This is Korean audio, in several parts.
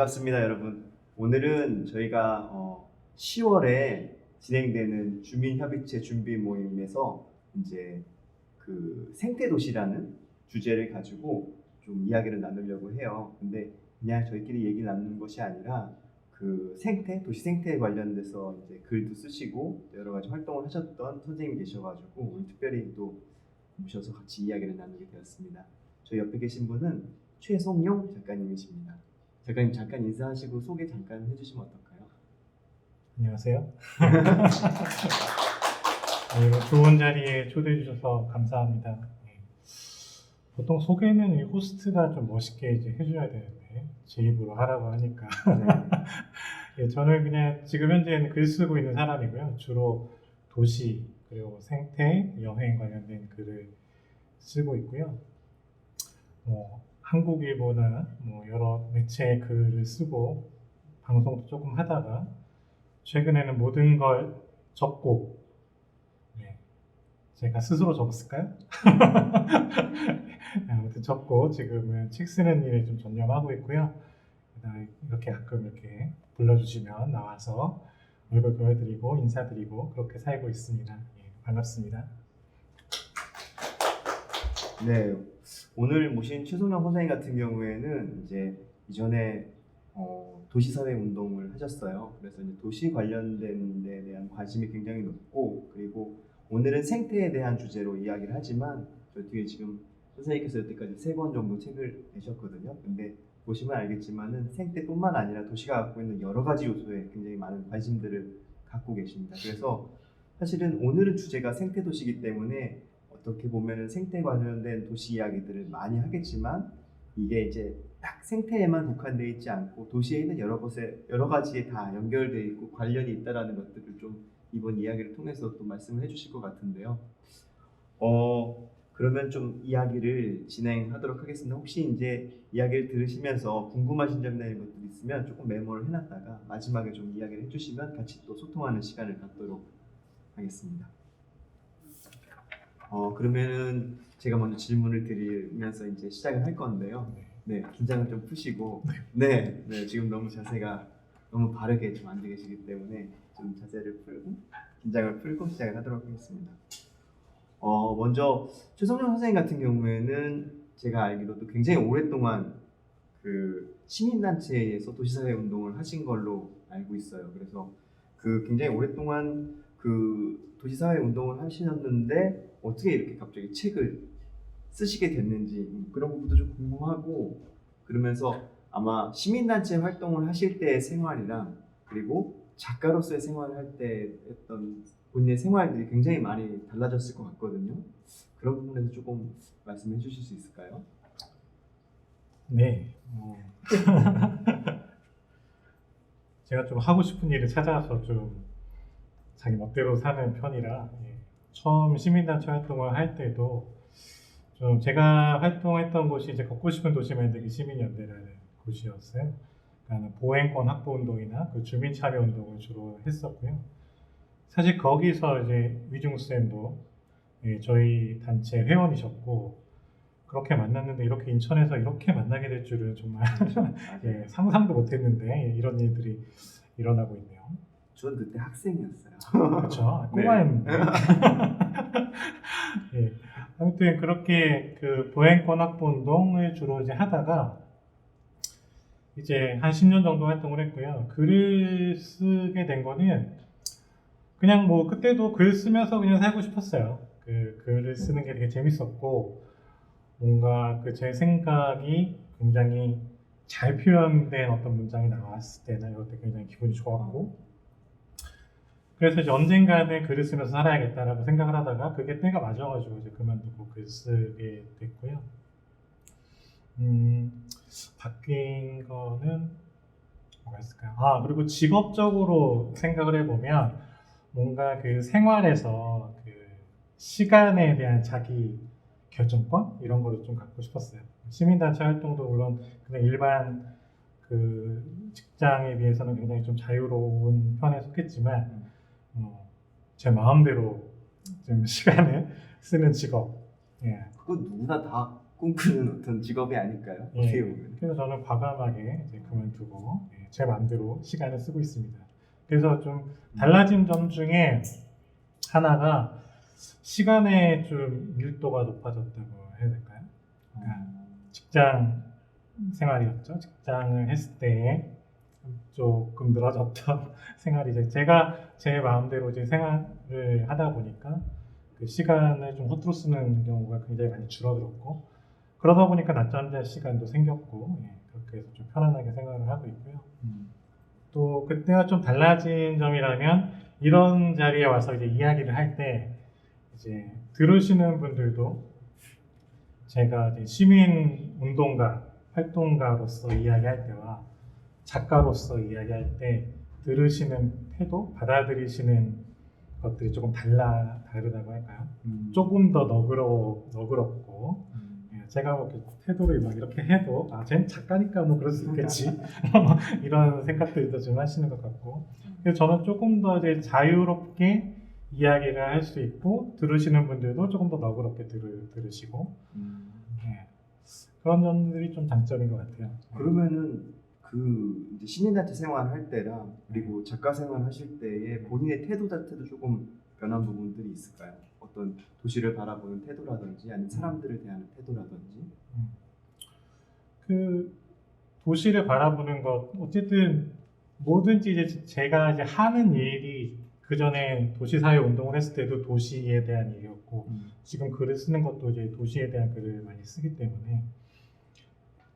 반갑습니다, 여러분. 오늘은 저희가 10월에 진행되는 주민협의체 준비 모임에서 이제 그 생태도시라는 주제를 가지고 좀 이야기를 나누려고 해요. 근데 그냥 저희끼리 얘기 나누는 것이 아니라 그 생태, 도시 생태에 관련돼서 이제 글도 쓰시고 여러 가지 활동을 하셨던 선생님이 계셔가지고 오늘 특별히 또 모셔서 같이 이야기를 나누게 되었습니다. 저희 옆에 계신 분은 최송용 작가님이십니다. 작가님 잠깐 인사하시고 소개 잠깐 해주시면 어떨까요? 안녕하세요. 이런 좋은 자리에 초대해 주셔서 감사합니다. 보통 소개는 이 호스트가 좀 멋있게 이제 해줘야 되는데 제 입으로 하라고 하니까 저는 그냥 지금 현재는 글 쓰고 있는 사람이고요. 주로 도시 그리고 생태, 여행 관련된 글을 쓰고 있고요. 한국일보나 여러 매체의 글을 쓰고 방송도 조금 하다가 최근에는 모든 걸 적고 제가 스스로 적었을까요? 아무튼 적고 지금은 책 쓰는 일에 좀 전념하고 있고요. 이렇게 가끔 이렇게 불러주시면 나와서 얼굴 보여드리고 인사드리고 그렇게 살고 있습니다. 반갑습니다. 네, 오늘 모신 최송영 선생님 같은 경우에는 이제 이전에 도시사회 운동을 하셨어요. 그래서 이제 도시 관련된 데 대한 관심이 굉장히 높고, 그리고 오늘은 생태에 대한 주제로 이야기를 하지만 저 뒤에 지금 선생님께서 여태까지 3권 정도 책을 내셨거든요. 근데 보시면 알겠지만은 생태뿐만 아니라 도시가 갖고 있는 여러 가지 요소에 굉장히 많은 관심들을 갖고 계십니다. 그래서 사실은 오늘은 주제가 생태도시이기 때문에 어떻게 보면은 생태 관련된 도시 이야기들을 많이 하겠지만 이게 이제 딱 생태에만 국한되어 있지 않고 도시에 있는 여러 가지에 다 연결되어 있고 관련이 있다라는 것들을 좀 이번 이야기를 통해서 또 말씀을 해주실 것 같은데요. 그러면 좀 이야기를 진행하도록 하겠습니다. 혹시 이제 이야기를 들으시면서 궁금하신 점이나 이런 것들이 있으면 조금 메모를 해놨다가 마지막에 좀 이야기를 해주시면 같이 또 소통하는 시간을 갖도록 하겠습니다. 그러면은 제가 먼저 질문을 드리면서 이제 시작을 할 건데요. 네, 긴장을 좀 푸시고, 네, 지금 너무 자세가 너무 바르게 좀 앉아 계시기 때문에 좀 자세를 풀고 긴장을 풀고 시작을 하도록 하겠습니다. 먼저 최성용 선생님 같은 경우에는 제가 알기로도 굉장히 오랫동안 그 시민단체에서 도시사회 운동을 하신 걸로 알고 있어요. 그래서 그 굉장히 오랫동안 그 도시사회 운동을 하시는데 어떻게 이렇게 갑자기 책을 쓰시게 됐는지 그런 부분도 좀 궁금하고, 그러면서 아마 시민단체 활동을 하실 때의 생활이랑 그리고 작가로서의 생활을 할 때 했던 본인의 생활들이 굉장히 많이 달라졌을 것 같거든요. 그런 부분에서 조금 말씀해 주실 수 있을까요? 네. 제가 좀 하고 싶은 일을 찾아서 좀 자기 멋대로 사는 편이라 처음 시민단체 활동을 할 때도 좀 제가 활동했던 곳이 이제 걷고 싶은 도시 만들기 시민연대라는 곳이었어요. 그러니까 보행권 확보 운동이나 그 주민 참여 운동을 주로 했었고요. 사실 거기서 이제 위중 쌤도 저희 단체 회원이셨고 그렇게 만났는데 이렇게 인천에서 이렇게 만나게 될 줄은 정말 상상도 못했는데 이런 일들이 일어나고 있네요. 저는 그때 학생이었어요. 그렇죠. 꼬마였는데. 아무튼 그렇게 그 보행권 확보 운동을 주로 이제 하다가 이제 한 10년 정도 활동을 했고요. 글을 쓰게 된 거는 그냥 뭐 그때도 글 쓰면서 그냥 살고 싶었어요. 그 글을 쓰는 게 되게 재밌었고 뭔가 그 제 생각이 굉장히 잘 표현된 어떤 문장이 나왔을 때나 이럴 때 굉장히 기분이 좋았고, 그래서 이제 언젠가는 글을 쓰면서 살아야겠다라고 생각을 하다가 그게 때가 맞아가지고 이제 그만두고 글 쓰게 됐고요. 바뀐 거는 뭐가 있을까요? 그리고 직업적으로 생각을 해보면 뭔가 그 생활에서 그 시간에 대한 자기 결정권 이런 거를 좀 갖고 싶었어요. 시민단체 활동도 물론 그냥 일반 그 직장에 비해서는 굉장히 좀 자유로운 편에 속했지만 제 마음대로 좀 시간을 쓰는 직업. 그건 누구나 다 꿈꾸는 어떤 직업이 아닐까요? 어떻게 예. 보면. 그래서 저는 과감하게 이제 그만두고 제 마음대로 시간을 쓰고 있습니다. 그래서 좀 달라진 점 중에 하나가 시간의 좀 밀도가 높아졌다고 해야 될까요? 그러니까 직장 생활이었죠. 직장을 했을 때 조금 늘어졌던 생활이 제가 제 마음대로 이제 생활을 하다 보니까 그 시간을 좀 허투루 쓰는 경우가 굉장히 많이 줄어들었고 그러다 보니까 낮잠 잘 시간도 생겼고 그렇게 해서 좀 편안하게 생활을 하고 있고요. 또 그때와 좀 달라진 점이라면 이런 자리에 와서 이제 이야기를 할 때 이제 들으시는 분들도 제가 이제 시민 운동가 활동가로서 이야기할 때와 작가로서 이야기할 때 들으시는 태도, 받아들이시는 것들이 조금 다르다고 할까요? 조금 더 너그럽고 제가 뭐 이렇게 태도를 막 이렇게 해도 쟤는 작가니까 뭐 그럴 수 있겠지 이런 생각들도 좀 하시는 것 같고 그래서 저는 조금 더 이제 자유롭게 이야기를 할 수 있고 들으시는 분들도 조금 더 너그럽게 들으시고 그런 점들이 좀 장점인 것 같아요. 그러면은 그 이제 시민단체 생활할 때랑 그리고 작가 생활 하실 때의 본인의 태도 자체도 조금 변한 부분들이 있을까요? 어떤 도시를 바라보는 태도라든지 아니면 사람들을 대하는 태도라든지. 그 도시를 바라보는 것 어쨌든 뭐든지 이제 제가 이제 하는 일이 그 전에 도시사회 운동을 했을 때도 도시에 대한 일이었고 지금 글을 쓰는 것도 이제 도시에 대한 글을 많이 쓰기 때문에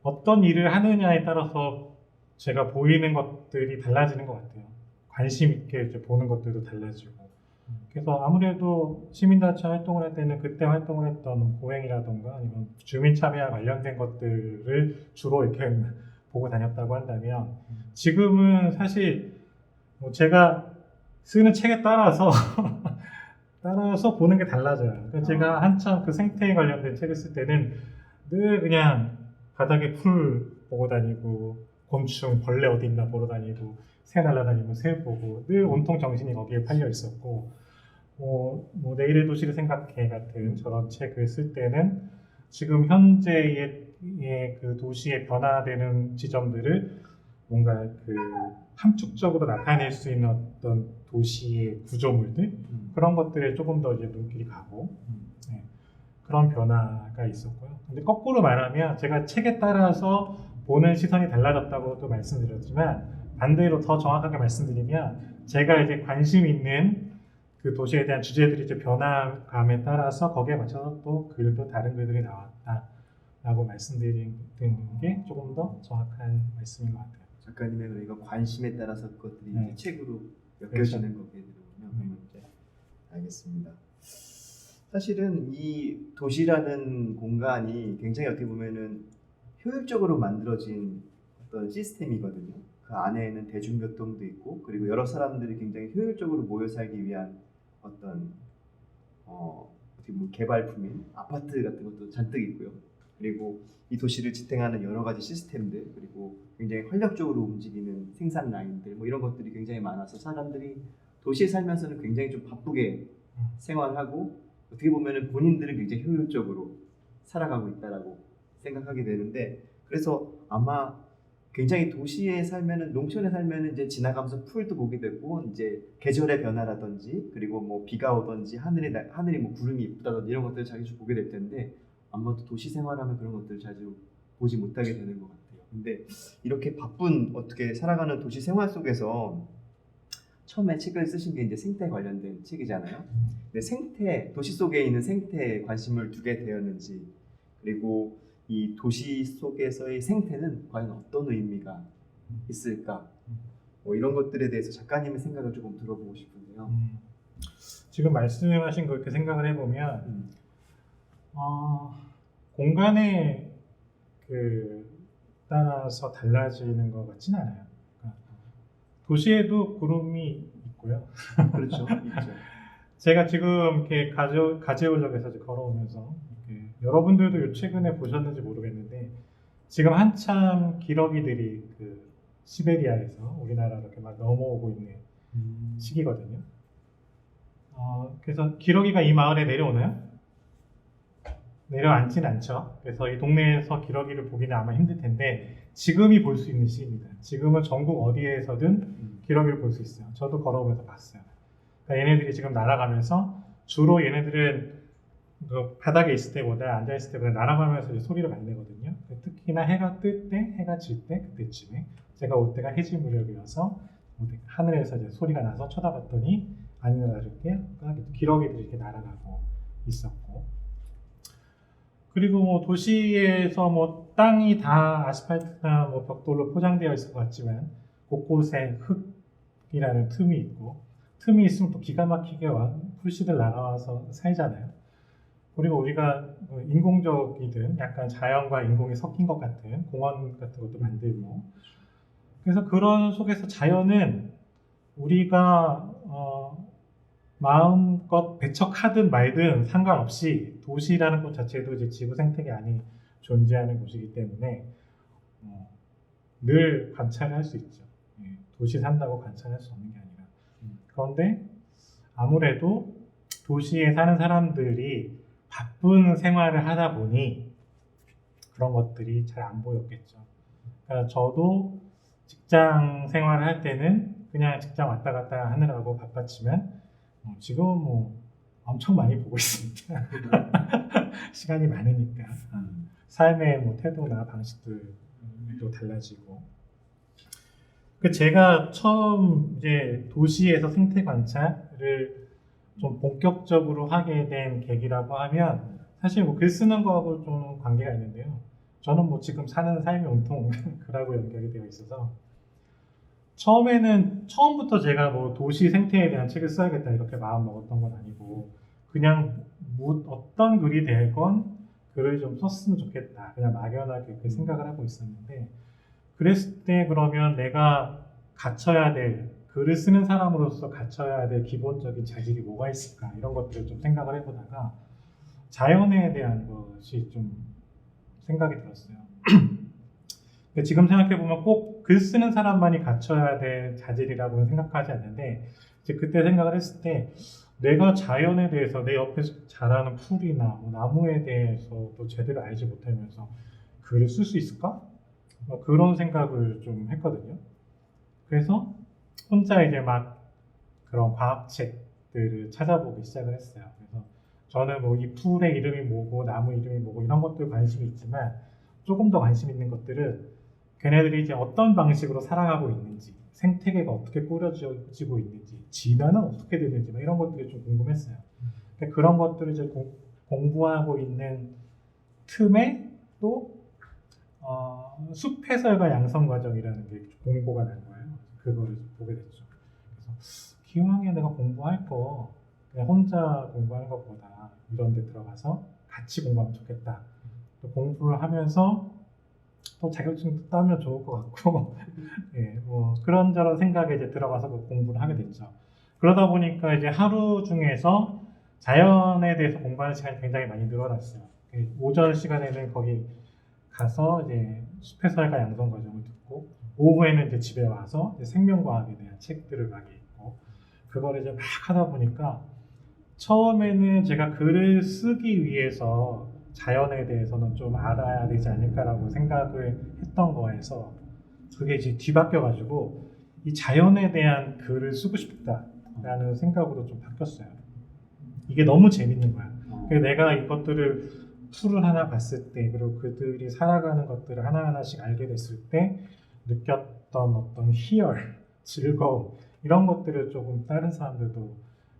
어떤 일을 하느냐에 따라서 제가 보이는 것들이 달라지는 것 같아요. 관심 있게 이제 보는 것들도 달라지고. 그래서 아무래도 시민단체 활동을 할 때는 그때 활동을 했던 보행이라던가 아니면 주민 참여와 관련된 것들을 주로 이렇게 보고 다녔다고 한다면 지금은 사실 뭐 제가 쓰는 책에 따라서 보는 게 달라져요. 그러니까 제가 한참 그 생태에 관련된 책을 쓸 때는 늘 그냥 바닥에 풀 보고 다니고 곤충, 벌레 어디 있나 보러 다니고 새 날아다니면 새 보고 늘 온통 정신이 거기에 팔려 있었고 뭐 내일의 도시를 생각해 같은 저런 책을 쓸 때는 지금 현재의 그 도시의 변화되는 지점들을 뭔가 그 함축적으로 나타낼 수 있는 어떤 도시의 구조물들 그런 것들에 조금 더 이제 눈길이 가고 그런 변화가 있었고요. 근데 거꾸로 말하면 제가 책에 따라서 보는 시선이 달라졌다고도 말씀드렸지만 반대로 더 정확하게 말씀드리면 제가 이제 관심 있는 그 도시에 대한 주제들이 이제 변화감에 따라서 거기에 맞춰서 또 글도 다른 글들이 나왔다라고 말씀드리는 게 조금 더 정확한 말씀인 것 같아요. 작가님의 그러니까 관심에 따라서 그것들이 이제 책으로 엮여지는 거게 되는군요. 알겠습니다. 사실은 이 도시라는 공간이 굉장히 어떻게 보면은 효율적으로 만들어진 어떤 시스템이거든요. 그 안에는 대중교통도 있고 그리고 여러 사람들이 굉장히 효율적으로 모여 살기 위한 어떤 어떻게 보면 개발품인 아파트 같은 것도 잔뜩 있고요. 그리고 이 도시를 지탱하는 여러 가지 시스템들 그리고 굉장히 활력적으로 움직이는 생산 라인들 뭐 이런 것들이 굉장히 많아서 사람들이 도시에 살면서는 굉장히 좀 바쁘게 생활하고 어떻게 보면은 본인들은 굉장히 효율적으로 살아가고 있다라고 생각하게 되는데 그래서 아마 굉장히 도시에 살면은 농촌에 살면은 이제 지나가면서 풀도 보게 되고 이제 계절의 변화라든지 그리고 뭐 비가 오든지 하늘이 뭐 구름이 이쁘다든지 이런 것들을 자주 보게 될 텐데 아마도 도시 생활하면 그런 것들을 자주 보지 못하게 되는 것 같아요. 근데 이렇게 바쁜 어떻게 살아가는 도시 생활 속에서 처음에 책을 쓰신 게 이제 생태 관련된 책이잖아요. 근데 도시 속에 있는 생태에 관심을 두게 되었는지 그리고 이 도시 속에서의 생태는 과연 어떤 의미가 있을까? 뭐 이런 것들에 대해서 작가님의 생각을 조금 들어보고 싶은데요. 지금 말씀하신 거 이렇게 생각을 해보면 공간에 따라서 달라지는 것 같지는 않아요. 그러니까 도시에도 구름이 있고요. 그렇죠, 있죠. 제가 지금 이렇게 가재울역에서 걸어오면서 여러분들도 최근에 보셨는지 모르겠는데 지금 한참 기러기들이 그 시베리아에서 우리나라로 이렇게 막 넘어오고 있는 시기거든요. 그래서 기러기가 이 마을에 내려오나요? 내려앉진 않죠. 그래서 이 동네에서 기러기를 보기는 아마 힘들 텐데 지금이 볼 수 있는 시기입니다. 지금은 전국 어디에서든 기러기를 볼 수 있어요. 저도 걸어오면서 봤어요. 그러니까 얘네들이 지금 날아가면서 주로 얘네들은 그 바닥에 있을 때보다 앉아있을 때보다 날아가면서 이제 소리를 많이 내거든요. 특히나 해가 뜰 때, 해가 질 때 그때쯤에 제가 올 때가 해질 무렵이어서 하늘에서 이제 소리가 나서 쳐다봤더니 아니나 다를게 기러기들이 이렇게 날아가고 있었고, 그리고 뭐 도시에서 뭐 땅이 다 아스팔트나 뭐 벽돌로 포장되어 있을 것 같지만 곳곳에 흙이라는 틈이 있고, 틈이 있으면 또 기가 막히게 풀씨들 날아와서 살잖아요. 그리고 우리가 인공적이든 약간 자연과 인공이 섞인 것 같은 공원 같은 것도 만들고, 그래서 그런 속에서 자연은 우리가 마음껏 배척하든 말든 상관없이 도시라는 것 자체도 이제 지구 생태계 안에 존재하는 곳이기 때문에 늘 관찰할 수 있죠. 도시 산다고 관찰할 수 없는 게 아니라. 그런데 아무래도 도시에 사는 사람들이 바쁜 생활을 하다 보니 그런 것들이 잘 안 보였겠죠. 그러니까 저도 직장 생활을 할 때는 그냥 직장 왔다 갔다 하느라고 바빴지만 지금은 뭐 엄청 많이 보고 있습니다. 시간이 많으니까 삶의 뭐 태도나 방식들도 달라지고. 제가 처음 이제 도시에서 생태 관찰을 좀 본격적으로 하게 된 계기라고 하면 사실 뭐 글 쓰는 거하고 좀 관계가 있는데요. 저는 뭐 지금 사는 삶이 온통 글하고 연결이 되어 있어서 처음부터 제가 뭐 도시 생태에 대한 책을 써야겠다 이렇게 마음 먹었던 건 아니고, 그냥 어떤 글이 되건 글을 좀 썼으면 좋겠다 그냥 막연하게 그렇게 생각을 하고 있었는데, 그랬을 때 그러면 내가 갖춰야 될, 글을 쓰는 사람으로서 갖춰야 될 기본적인 자질이 뭐가 있을까 이런 것들을 좀 생각을 해보다가 자연에 대한 것이 좀 생각이 들었어요. 지금 생각해보면 꼭 글 쓰는 사람만이 갖춰야 될 자질이라고는 생각하지 않는데, 이제 그때 생각을 했을 때 내가 자연에 대해서 내 옆에서 자라는 풀이나 뭐 나무에 대해서도 제대로 알지 못하면서 글을 쓸 수 있을까? 그런 생각을 좀 했거든요. 그래서 혼자 이제 막 그런 과학책들을 찾아보기 시작을 했어요. 그래서 저는 뭐 이 풀의 이름이 뭐고 나무 이름이 뭐고 이런 것들 관심이 있지만, 조금 더 관심 있는 것들은 걔네들이 이제 어떤 방식으로 살아가고 있는지, 생태계가 어떻게 꾸려지고 있는지, 진화는 어떻게 되는지 이런 것들이 좀 궁금했어요. 그런 것들을 이제 공부하고 있는 틈에 또 숲 해설과 양성 과정이라는 게 공고가 난 거예요. 그거를 보게 됐죠. 그래서 기왕에 내가 공부할 거 그냥 혼자 공부하는 것보다 이런 데 들어가서 같이 공부하면 좋겠다. 또 공부를 하면서 또 자격증도 따면 좋을 것 같고 예, 뭐 그런저런 생각에 이제 들어가서 공부를 하게 됐죠. 그러다 보니까 이제 하루 중에서 자연에 대해서 공부하는 시간이 굉장히 많이 늘어났어요. 오전 시간에는 거기 가서 이제 숲해설과 양성 과정을 듣고, 오후에는 이제 집에 와서 이제 생명과학에 대한 책들을 많이 읽고, 그거를 이제 막 하다 보니까 처음에는 제가 글을 쓰기 위해서 자연에 대해서는 좀 알아야 되지 않을까라고 생각을 했던 거에서 그게 이제 뒤바뀌어가지고 이 자연에 대한 글을 쓰고 싶다라는 생각으로 좀 바뀌었어요. 이게 너무 재밌는 거야. 그래서 내가 이것들을 풀을 하나 봤을 때, 그리고 그들이 살아가는 것들을 하나하나씩 알게 됐을 때 느꼈던 어떤 희열, 즐거움 이런 것들을 조금 다른 사람들도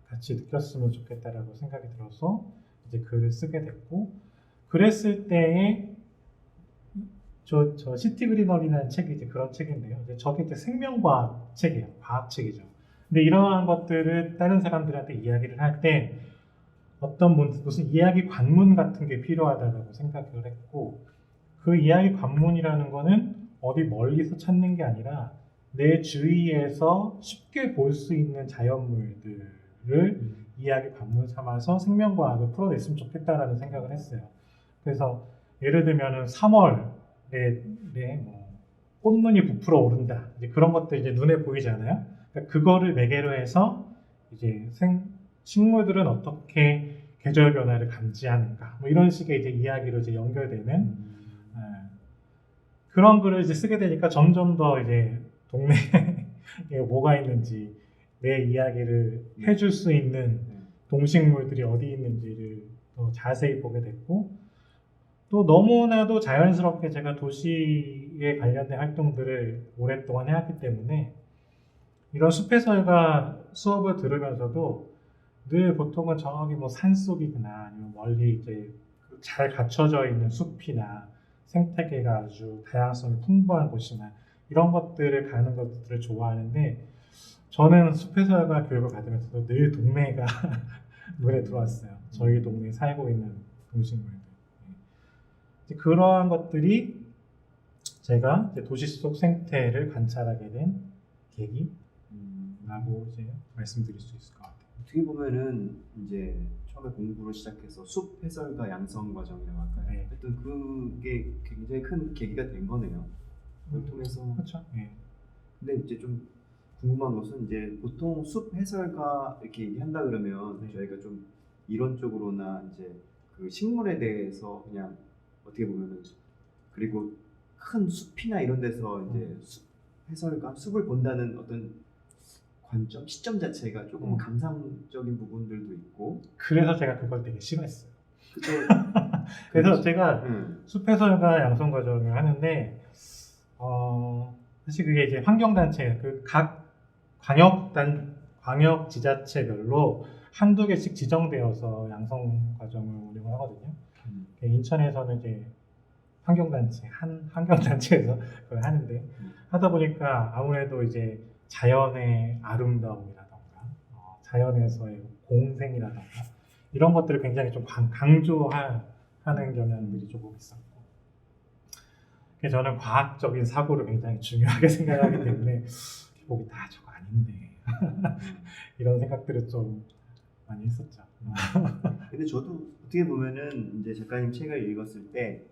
같이 느꼈으면 좋겠다라고 생각이 들어서 이제 글을 쓰게 됐고, 그랬을 때에 저 시티 그리너리라는 책이 이제 그런 책인데요. 이제 저게 이제 생명과학 책이에요. 과학책이죠. 근데 이러한 것들을 다른 사람들한테 이야기를 할 때 어떤 무슨 이야기 관문 같은 게 필요하다고 생각을 했고, 그 이야기 관문이라는 거는 어디 멀리서 찾는 게 아니라 내 주위에서 쉽게 볼 수 있는 자연물들을 이야기 관문 삼아서 생명과학을 풀어냈으면 좋겠다라는 생각을 했어요. 그래서 예를 들면은 3월에 뭐 꽃눈이 부풀어 오른다, 이제 그런 것들 이제 눈에 보이잖아요. 그러니까 그거를 매개로 해서 이제 식물들은 어떻게 계절 변화를 감지하는가 뭐 이런 식의 이제 이야기로 이제 연결되는 그런 글을 이제 쓰게 되니까 점점 더 이제 동네에 뭐가 있는지 내 이야기를 해줄 수 있는 동식물들이 어디 있는지를 더 자세히 보게 됐고 또 너무나도 자연스럽게 제가 도시에 관련된 활동들을 오랫동안 해왔기 때문에 이런 숲해설가 수업을 들으면서도 늘 보통은 저기 뭐 산속이거나 아니면 멀리 이제 잘 갖춰져 있는 숲이나 생태계가 아주 다양성이 풍부한 곳이나 이런 것들을 가는 것들을 좋아하는데 저는 숲해설가 교육을 받으면서도 늘 동네가 눈에 들어왔어요. 저희 동네에 살고 있는 동식물들. 이제 그러한 것들이 제가 이제 도시 속 생태를 관찰하게 된 계기라고 이제 말씀드릴 수 있을 것 같아요. 어떻게 보면은 이제 처음에 공부를 시작해서 숲 해설가 양성 과정이라고 할까요? 네. 하여튼 그게 굉장히 큰 계기가 된 거네요. 그걸 통해서. 그렇죠. 네. 근데 이제 좀 궁금한 것은 이제 보통 숲 해설가 이렇게 얘기한다 그러면 저희가 좀 이론적으로나 이제 그 식물에 대해서 그냥 어떻게 보면은 그리고 큰 숲이나 이런 데서 이제 숲 해설가 숲을 본다는 어떤 관점, 시점 자체가 조금 감상적인 부분들도 있고 그래서 제가 그걸 되게 싫어했어요. 그때 그래서 제가 숲해설가 양성 과정을 하는데 사실 그게 이제 환경단체 그 각 광역 지자체별로 한두 개씩 지정되어서 양성 과정을 운영을 하거든요. 인천에서는 이제 환경단체에서 그걸 하는데 하다 보니까 아무래도 이제 자연의 아름다움이라던가 자연에서의 공생이라던가 이런 것들을 굉장히 좀 강조하는 경향들이 조금 있었고 그래서 저는 과학적인 사고를 굉장히 중요하게 생각하기 때문에 보기 다 저거 아닌데 이런 생각들을 좀 많이 했었죠. 근데 저도 어떻게 보면은 이제 작가님 책을 읽었을 때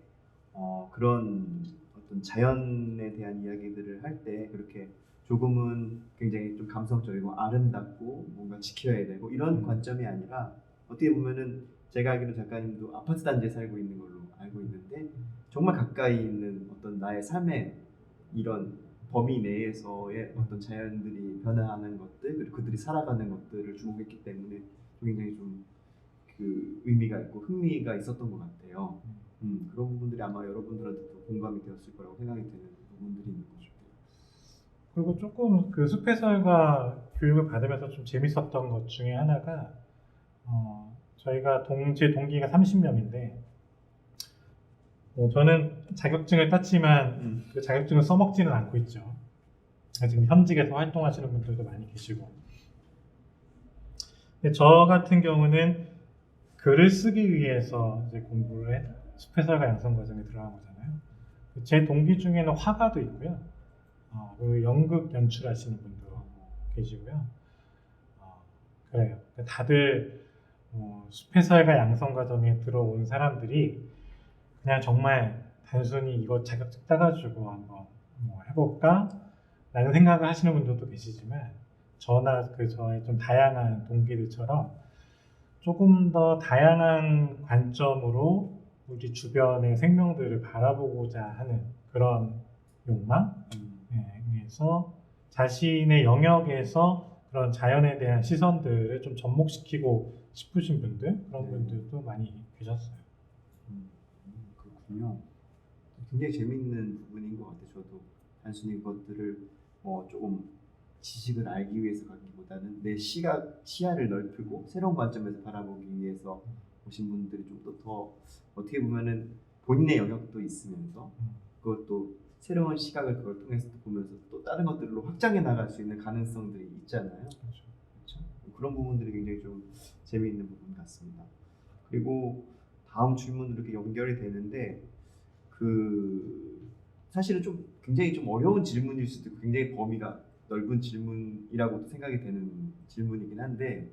그런 어떤 자연에 대한 이야기들을 할 때 그렇게 조금은 굉장히 좀 감성적이고 아름답고 뭔가 지켜야 되고 이런 관점이 아니라 어떻게 보면은 제가 알기로 작가님도 아파트 단지에 살고 있는 걸로 알고 있는데 정말 가까이 있는 어떤 나의 삶의 이런 범위 내에서의 어떤 자연들이 변화하는 것들 그리고 그들이 살아가는 것들을 주목했기 때문에 굉장히 좀 그 의미가 있고 흥미가 있었던 것 같아요. 그런 부분들이 아마 여러분들한테도 공감이 되었을 거라고 생각이 되는 부분들이 있는 거죠. 그리고 조금 그 숲해설가 교육을 받으면서 좀 재밌었던 것 중에 하나가 저희가 제 동기가 30명인데 저는 자격증을 땄지만 그 자격증을 써먹지는 않고 있죠. 지금 현직에서 활동하시는 분들도 많이 계시고 근데 저 같은 경우는 글을 쓰기 위해서 이제 공부를 숲해설가 양성 과정에 들어간 거잖아요. 제 동기 중에는 화가도 있고요. 그리고 연극 연출하시는 분도 계시고요. 그래요. 다들 숲해설가 양성 과정에 들어온 사람들이 그냥 정말 단순히 이거 자격증 따가지고 한번 해볼까? 라는 생각을 하시는 분들도 계시지만 저나 저의 좀 다양한 동기들처럼 조금 더 다양한 관점으로 우리 주변의 생명들을 바라보고자 하는 그런 욕망에서 자신의 영역에서 그런 자연에 대한 시선들을 좀 접목시키고 싶으신 분들 그런 분들도 많이 계셨어요. 그렇군요. 굉장히 재미있는 부분인 것 같아요. 저도 단순히 그것들을 조금 지식을 알기 위해서 가기보다는 내 시야를 넓히고 새로운 관점에서 바라보기 위해서 오신 분들이 좀 더 어떻게 보면은 본인의 영역도 있으면서 그것도 새로운 시각을 그걸 통해서 보면서 또 다른 것들로 확장해 나갈 수 있는 가능성들이 있잖아요. 그렇죠? 그런 부분들이 굉장히 좀 재미있는 부분 같습니다. 그리고 다음 질문으로 이렇게 연결이 되는데 사실은 좀 굉장히 좀 어려운 질문일 수도 있고 굉장히 범위가 넓은 질문이라고 생각이 되는 질문이긴 한데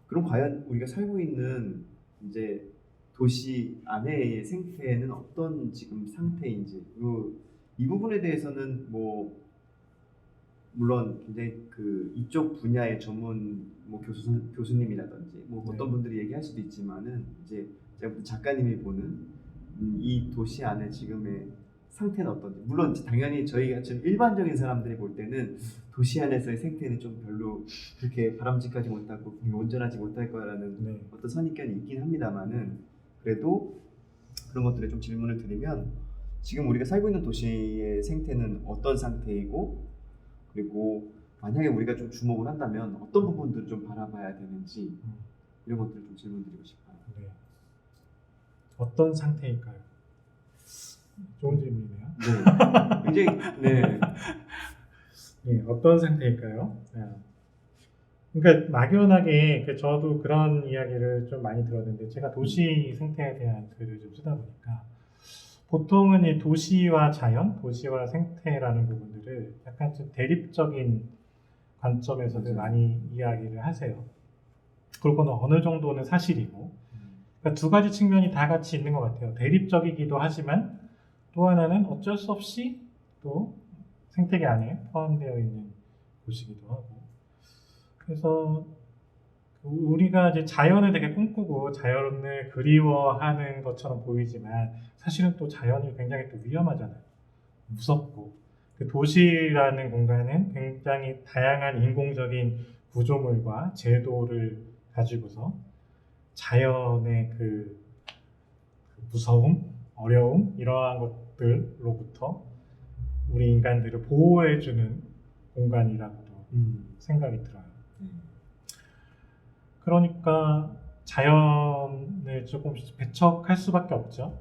그럼 과연 우리가 살고 있는 이제 도시 안에의 생태는 어떤 지금 상태인지 이 부분에 대해서는 물론 굉장히 그 이쪽 분야의 전문 뭐 교수님이라든지 뭐 네. 어떤 분들이 얘기할 수도 있지만은 이제 제가 볼 때 작가님이 보는 이 도시 안에 지금의 상태는 어떤지, 물론 당연히 저희가 좀 일반적인 사람들이 볼 때는 도시 안에서의 생태는 좀 별로 그렇게 바람직하지 못하고 온전하지 못할 거라는 네. 어떤 선입견이 있긴 합니다만은, 그래도 그런 것들에 좀 질문을 드리면 지금 우리가 살고 있는 도시의 생태는 어떤 상태이고, 그리고 만약에 우리가 좀 주목을 한다면 어떤 부분들을 좀 바라봐야 되는지 이런 것들을 좀 질문드리고 싶어요. 네. 어떤 상태일까요? 좋은 질문이네요. 네, 굉장히 네, 네, 어떤 상태일까요? 그러니까 막연하게 저도 그런 이야기를 좀 많이 들었는데, 제가 도시 생태에 대한 글을 좀 쓰다 보니까 보통은 이 도시와 자연, 도시와 생태라는 부분들을 약간 좀 대립적인 관점에서도 맞아요. 많이 이야기를 하세요. 그리고 어느 정도는 사실이고, 그러니까 두 가지 측면이 다 같이 있는 것 같아요. 대립적이기도 하지만 또 하나는 어쩔 수 없이 또 생태계 안에 포함되어 있는 곳이기도 하고. 그래서 우리가 이제 자연을 되게 꿈꾸고 자연을 그리워하는 것처럼 보이지만 사실은 또 자연이 굉장히 또 위험하잖아요. 무섭고. 그 도시라는 공간은 굉장히 다양한 인공적인 구조물과 제도를 가지고서 자연의 그 무서움, 어려움, 이러한 것들로부터 우리 인간들을 보호해주는 공간이라고도 생각이 들어요. 그러니까 자연을 조금씩 배척할 수밖에 없죠.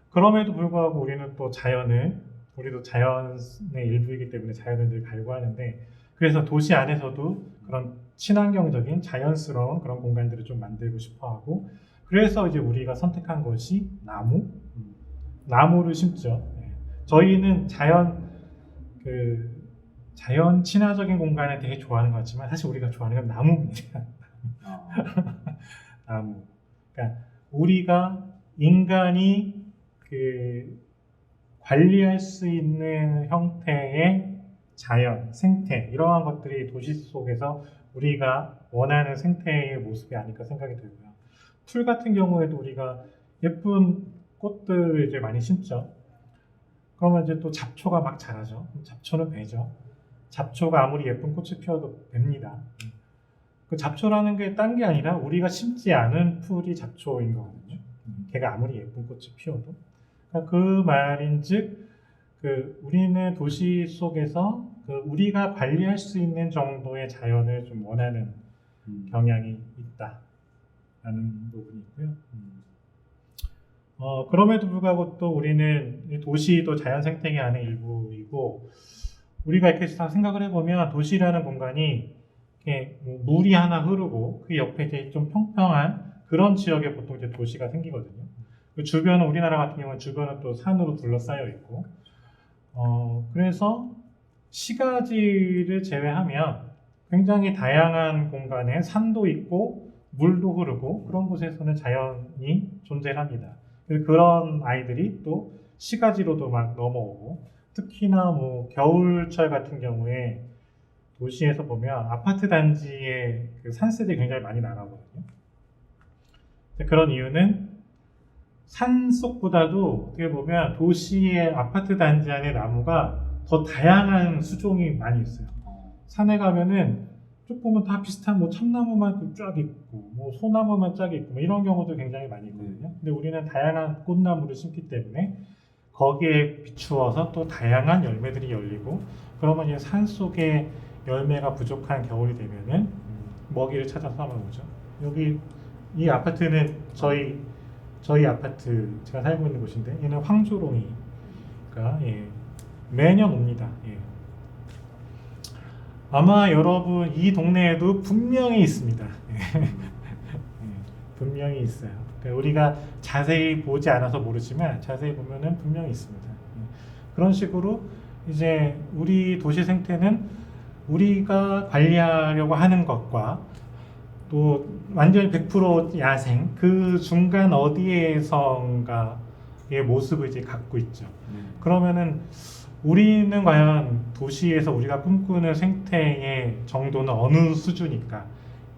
그럼에도 불구하고 우리는 또 우리도 자연의 일부이기 때문에 자연을 늘 갈구하는데, 그래서 도시 안에서도 그런 친환경적인 자연스러운 그런 공간들을 좀 만들고 싶어하고, 그래서 이제 우리가 선택한 것이 나무를 심죠. 저희는 자연 친화적인 공간을 되게 좋아하는 것 같지만 사실 우리가 좋아하는 건 나무입니다. 나무. 그러니까 우리가 인간이 관리할 수 있는 형태의 자연, 생태, 이러한 것들이 도시 속에서 우리가 원하는 생태의 모습이 아닐까 생각이 들고요. 풀 같은 경우에도 우리가 예쁜 꽃들을 이제 많이 심죠. 그러면 이제 또 잡초가 막 자라죠. 잡초는 배죠. 잡초가 아무리 예쁜 꽃을 피워도 뵙니다. 그 잡초라는 게 딴 게 아니라 우리가 심지 않은 풀이 잡초인 거거든요. 걔가 아무리 예쁜 꽃을 피워도. 그러니까 그 말인즉 우리는 도시 속에서 우리가 관리할 수 있는 정도의 자연을 좀 원하는 경향이 있다라는 부분이 있고요. 그럼에도 불구하고 또 우리는 도시도 자연 생태계 안의 일부이고, 우리가 이렇게 생각을 해보면 도시라는 공간이 이렇게 물이 하나 흐르고 그 옆에 이제 좀 평평한 그런 지역에 보통 이제 도시가 생기거든요. 그 주변은, 우리나라 같은 경우는 주변은 또 산으로 둘러싸여 있고, 그래서 시가지를 제외하면 굉장히 다양한 공간에 산도 있고 물도 흐르고 그런 곳에서는 자연이 존재합니다. 그래서 그런 아이들이 또 시가지로도 막 넘어오고, 특히나 뭐 겨울철 같은 경우에 도시에서 보면 아파트 단지에 그 산새들이 굉장히 많이 나가거든요. 그런 이유는 산 속보다도 어떻게 보면 도시의 아파트 단지 안에 나무가 더 다양한 수종이 많이 있어요. 산에 가면은 쭉 보면 다 비슷한 뭐 참나무만 쫙 있고 뭐 소나무만 쫙 있고 뭐 이런 경우도 굉장히 많이 있거든요. 근데 우리는 다양한 꽃나무를 심기 때문에 거기에 비추어서 또 다양한 열매들이 열리고, 그러면 이제 산 속에 열매가 부족한 겨울이 되면은 먹이를 찾아서 한번 오죠. 여기 이 아파트는 저희 아파트, 제가 살고 있는 곳인데, 얘는 황조롱이가 매년 옵니다. 아마 여러분 이 동네에도 분명히 있습니다. 분명히 있어요. 그러니까 우리가 자세히 보지 않아서 모르지만 자세히 보면은 분명히 있습니다. 그런 식으로 이제 우리 도시 생태는 우리가 관리하려고 하는 것과 또 완전히 100% 야생, 그 중간 어디에선가의 모습을 이제 갖고 있죠. 그러면은 우리는 과연 도시에서 우리가 꿈꾸는 생태의 정도는 어느 수준일까?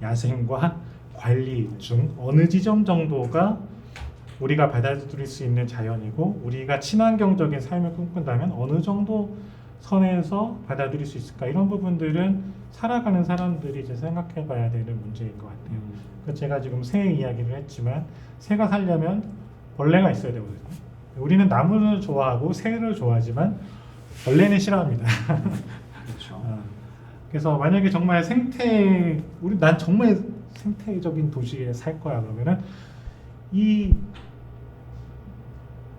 야생과 관리 중 어느 지점 정도가 우리가 받아들일 수 있는 자연이고 우리가 친환경적인 삶을 꿈꾼다면 어느 정도 선에서 받아들일 수 있을까? 이런 부분들은 살아가는 사람들이 이제 생각해 봐야 되는 문제인 것 같아요. 그래서 제가 지금 새 이야기를 했지만 새가 살려면 벌레가 있어야 되거든요. 우리는 나무를 좋아하고 새를 좋아하지만 벌레는 싫어합니다. 그렇죠. 그래서 만약에 정말 난 정말 생태적인 도시에 살 거야 그러면은 이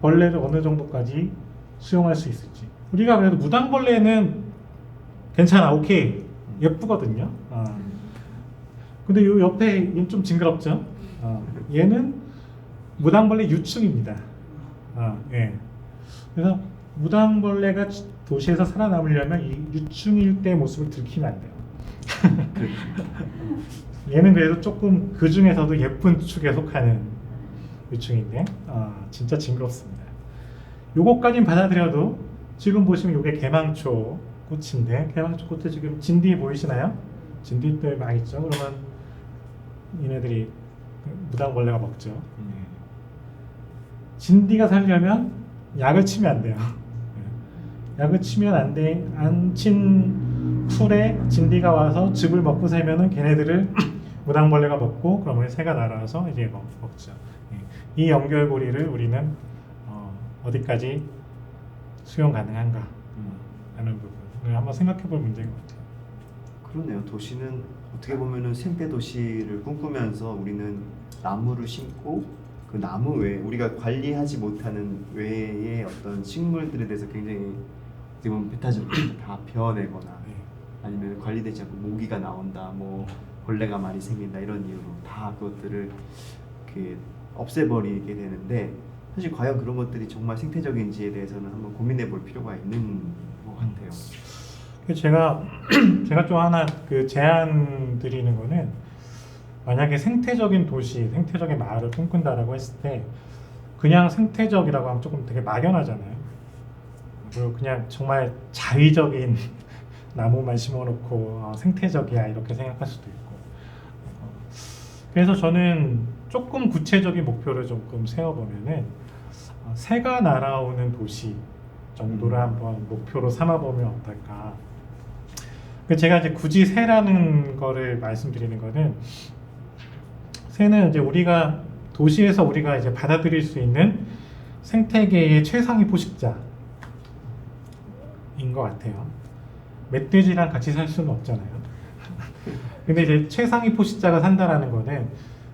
벌레를 어느 정도까지 수용할 수 있을지. 우리가 그래도 무당벌레는 괜찮아, 오케이, 예쁘거든요. 근데 요 옆에 얘는 좀 징그럽죠. 얘는 무당벌레 유충입니다. 예. 그래서 무당벌레가 도시에서 살아남으려면 이 유충일 때 모습을 들키면 안 돼요. 얘는 그래도 조금 그 중에서도 예쁜 축에 속하는 유충인데 진짜 징그럽습니다. 요거까진 받아들여도 지금 보시면 요게 개망초 꽃인데 개망초 꽃에 지금 진디 보이시나요? 진디들 많이 있죠. 그러면 얘네들이 무당벌레가 먹죠. 진디가 살려면 약을 치면 안 돼요. 약을 치면 안 돼. 안 친 풀에 진디가 와서 즙을 먹고 살면은 걔네들을 무당벌레가 먹고 그러면 새가 날아와서 이제 먹죠. 이 연결고리를 우리는 어디까지 수용 가능한가 하는 부분을 한번 생각해 볼 문제인 것 같아요. 그러네요. 도시는 어떻게 보면은 생태 도시를 꿈꾸면서 우리는 나무를 심고 그 나무 외에 우리가 관리하지 못하는 외의 어떤 식물들에 대해서 굉장히 어떻게 보면 배타적으로 다 베어내거나 아니면 관리되지 않고 모기가 나온다, 뭐 벌레가 많이 생긴다 이런 이유로 다 그것들을 이렇게 없애버리게 되는데 사실 과연 그런 것들이 정말 생태적인지에 대해서는 한번 고민해 볼 필요가 있는 것 같아요. 제가 좀 하나 그 제안 드리는 거는 만약에 생태적인 도시, 생태적인 마을을 꿈꾼다라고 했을 때 그냥 생태적이라고 하면 조금 되게 막연하잖아요. 그리고 그냥 정말 자의적인 나무만 심어놓고 생태적이야 이렇게 생각할 수도 있고 그래서 저는 조금 구체적인 목표를 조금 세워보면은 새가 날아오는 도시 정도를 한번 목표로 삼아보면 어떨까. 제가 이제 굳이 새라는 거를 말씀드리는 거는 새는 이제 우리가 도시에서 우리가 이제 받아들일 수 있는 생태계의 최상위 포식자인 것 같아요. 멧돼지랑 같이 살 수는 없잖아요. 근데 이제 최상위 포식자가 산다라는 거는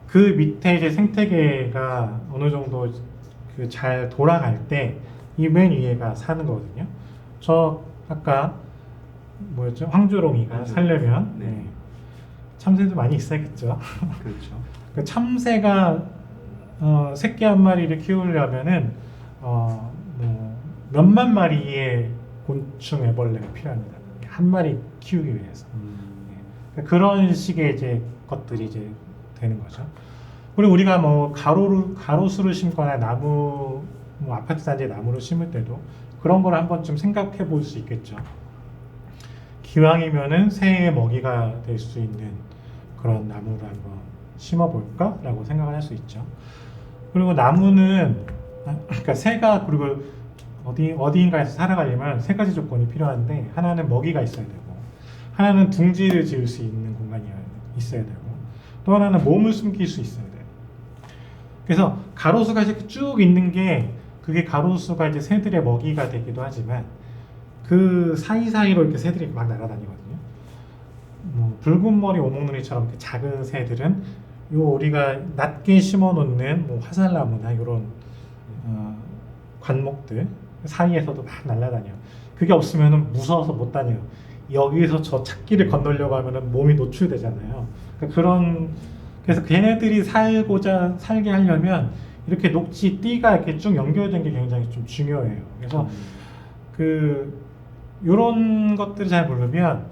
그 밑에 이제 생태계가 어느 정도 그 잘 돌아갈 때 이 맨 위에가 사는 거거든요. 저 아까 뭐였죠? 황조롱이가 살려면 네. 참새도 많이 있어야겠죠. 그렇죠. 그 참새가 새끼 한 마리를 키우려면은 몇만 마리의 곤충 애벌레가 필요합니다. 한 마리 키우기 위해서. 그런 식의 이제 것들이 이제 되는 거죠. 그리고 우리가 뭐 가로수를 심거나 나무, 뭐 아파트 단지에 나무를 심을 때도 그런 걸 한번 좀 생각해 볼 수 있겠죠. 기왕이면은 새의 먹이가 될 수 있는 그런 나무를 한번 심어볼까라고 생각을 할 수 있죠. 그리고 나무는 그러니까 새가 그리고 어디인가에서 살아가려면 세 가지 조건이 필요한데 하나는 먹이가 있어야 되고 하나는 둥지를 지을 수 있는 공간이 있어야 되고 또 하나는 몸을 숨길 수 있어야 돼요. 그래서 가로수가 이렇게 쭉 있는 게 그게 가로수가 이제 새들의 먹이가 되기도 하지만 그 사이사이로 이렇게 새들이 막 날아다니거든요. 뭐 붉은 머리 오목누리처럼 이렇게 작은 새들은 요 우리가 낮게 심어놓는 뭐 화살나무나 이런 관목들 사이에서도 막 날아다녀요. 그게 없으면은 무서워서 못 다녀요. 여기에서 저 찾기를 건너려고 하면은 몸이 노출되잖아요. 그러니까 그래서 걔네들이 살게 하려면 이렇게 녹지 띠가 이렇게 쭉 연결된 게 굉장히 좀 중요해요. 그래서 요런 것들을 잘 모르면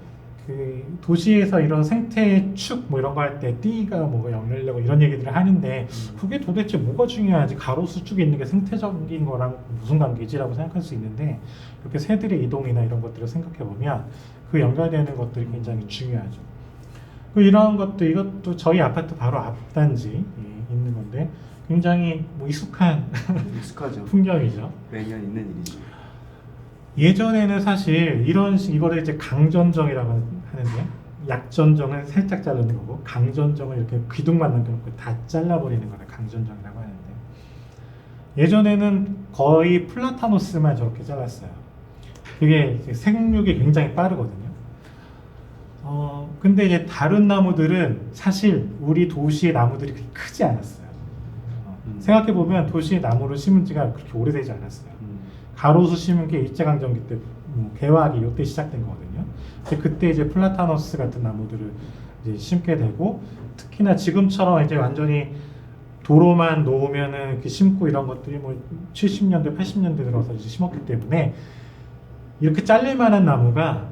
그 도시에서 이런 생태 축 뭐 이런 거 할 때 띠가 뭐가 열리려고 이런 얘기들을 하는데 그게 도대체 뭐가 중요하지? 가로수 쭉에 있는 게 생태적인 거랑 무슨 관계지라고 생각할 수 있는데 이렇게 새들의 이동이나 이런 것들을 생각해 보면 그 연결되는 것들이 굉장히 중요하죠. 그 이런 것도 이것도 저희 아파트 바로 앞 단지에 있는 건데 굉장히 뭐 익숙한 익숙하죠. 풍경이죠. 매년 있는 일이죠. 예전에는 사실 이거를 이제 강전정이라고 하는데 약전정은 살짝 자르는 거고 강전정은 이렇게 귀둥만 남겨놓고 다 잘라버리는 거를 강전정이라고 하는데 예전에는 거의 플라타노스만 저렇게 잘랐어요. 그게 이제 생육이 굉장히 빠르거든요. 근데 이제 다른 나무들은 사실 우리 도시의 나무들이 그렇게 크지 않았어요. 생각해보면 도시의 나무를 심은 지가 그렇게 오래되지 않았어요. 가로수 심은 게 일제강점기 때 개화기 이때 시작된 거거든요. 그때 이제 플라타너스 같은 나무들을 이제 심게 되고 특히나 지금처럼 이제 완전히 도로만 놓으면은 이렇게 심고 이런 것들이 뭐 70년대, 80년대 들어서 이제 심었기 때문에 이렇게 잘릴 만한 나무가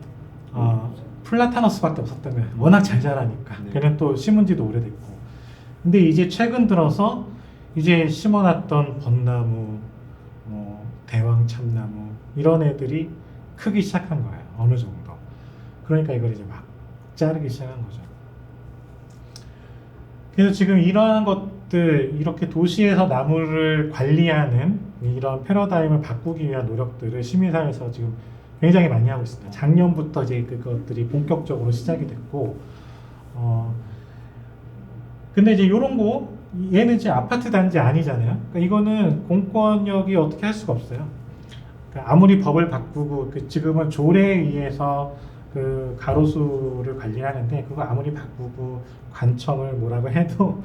플라타너스밖에 없었던 거예요. 워낙 잘 자라니까. 네. 걔는 또 심은 지도 오래됐고. 근데 이제 최근 들어서 이제 심어놨던 벚나무, 대왕 참나무 이런 애들이 크기 시작한 거예요. 어느 정도. 그러니까 이걸 이제 막 자르기 시작한 거죠. 그래서 지금 이러한 것들, 이렇게 도시에서 나무를 관리하는 이런 패러다임을 바꾸기 위한 노력들을 시민사회에서 지금 굉장히 많이 하고 있습니다. 작년부터 이제 그것들이 본격적으로 시작이 됐고, 근데 이제 이런 거, 얘는 이제 아파트 단지 아니잖아요. 그러니까 이거는 공권력이 어떻게 할 수가 없어요. 그러니까 아무리 법을 바꾸고, 지금은 조례에 의해서 그 가로수를 관리하는데, 그거 아무리 바꾸고 관청을 뭐라고 해도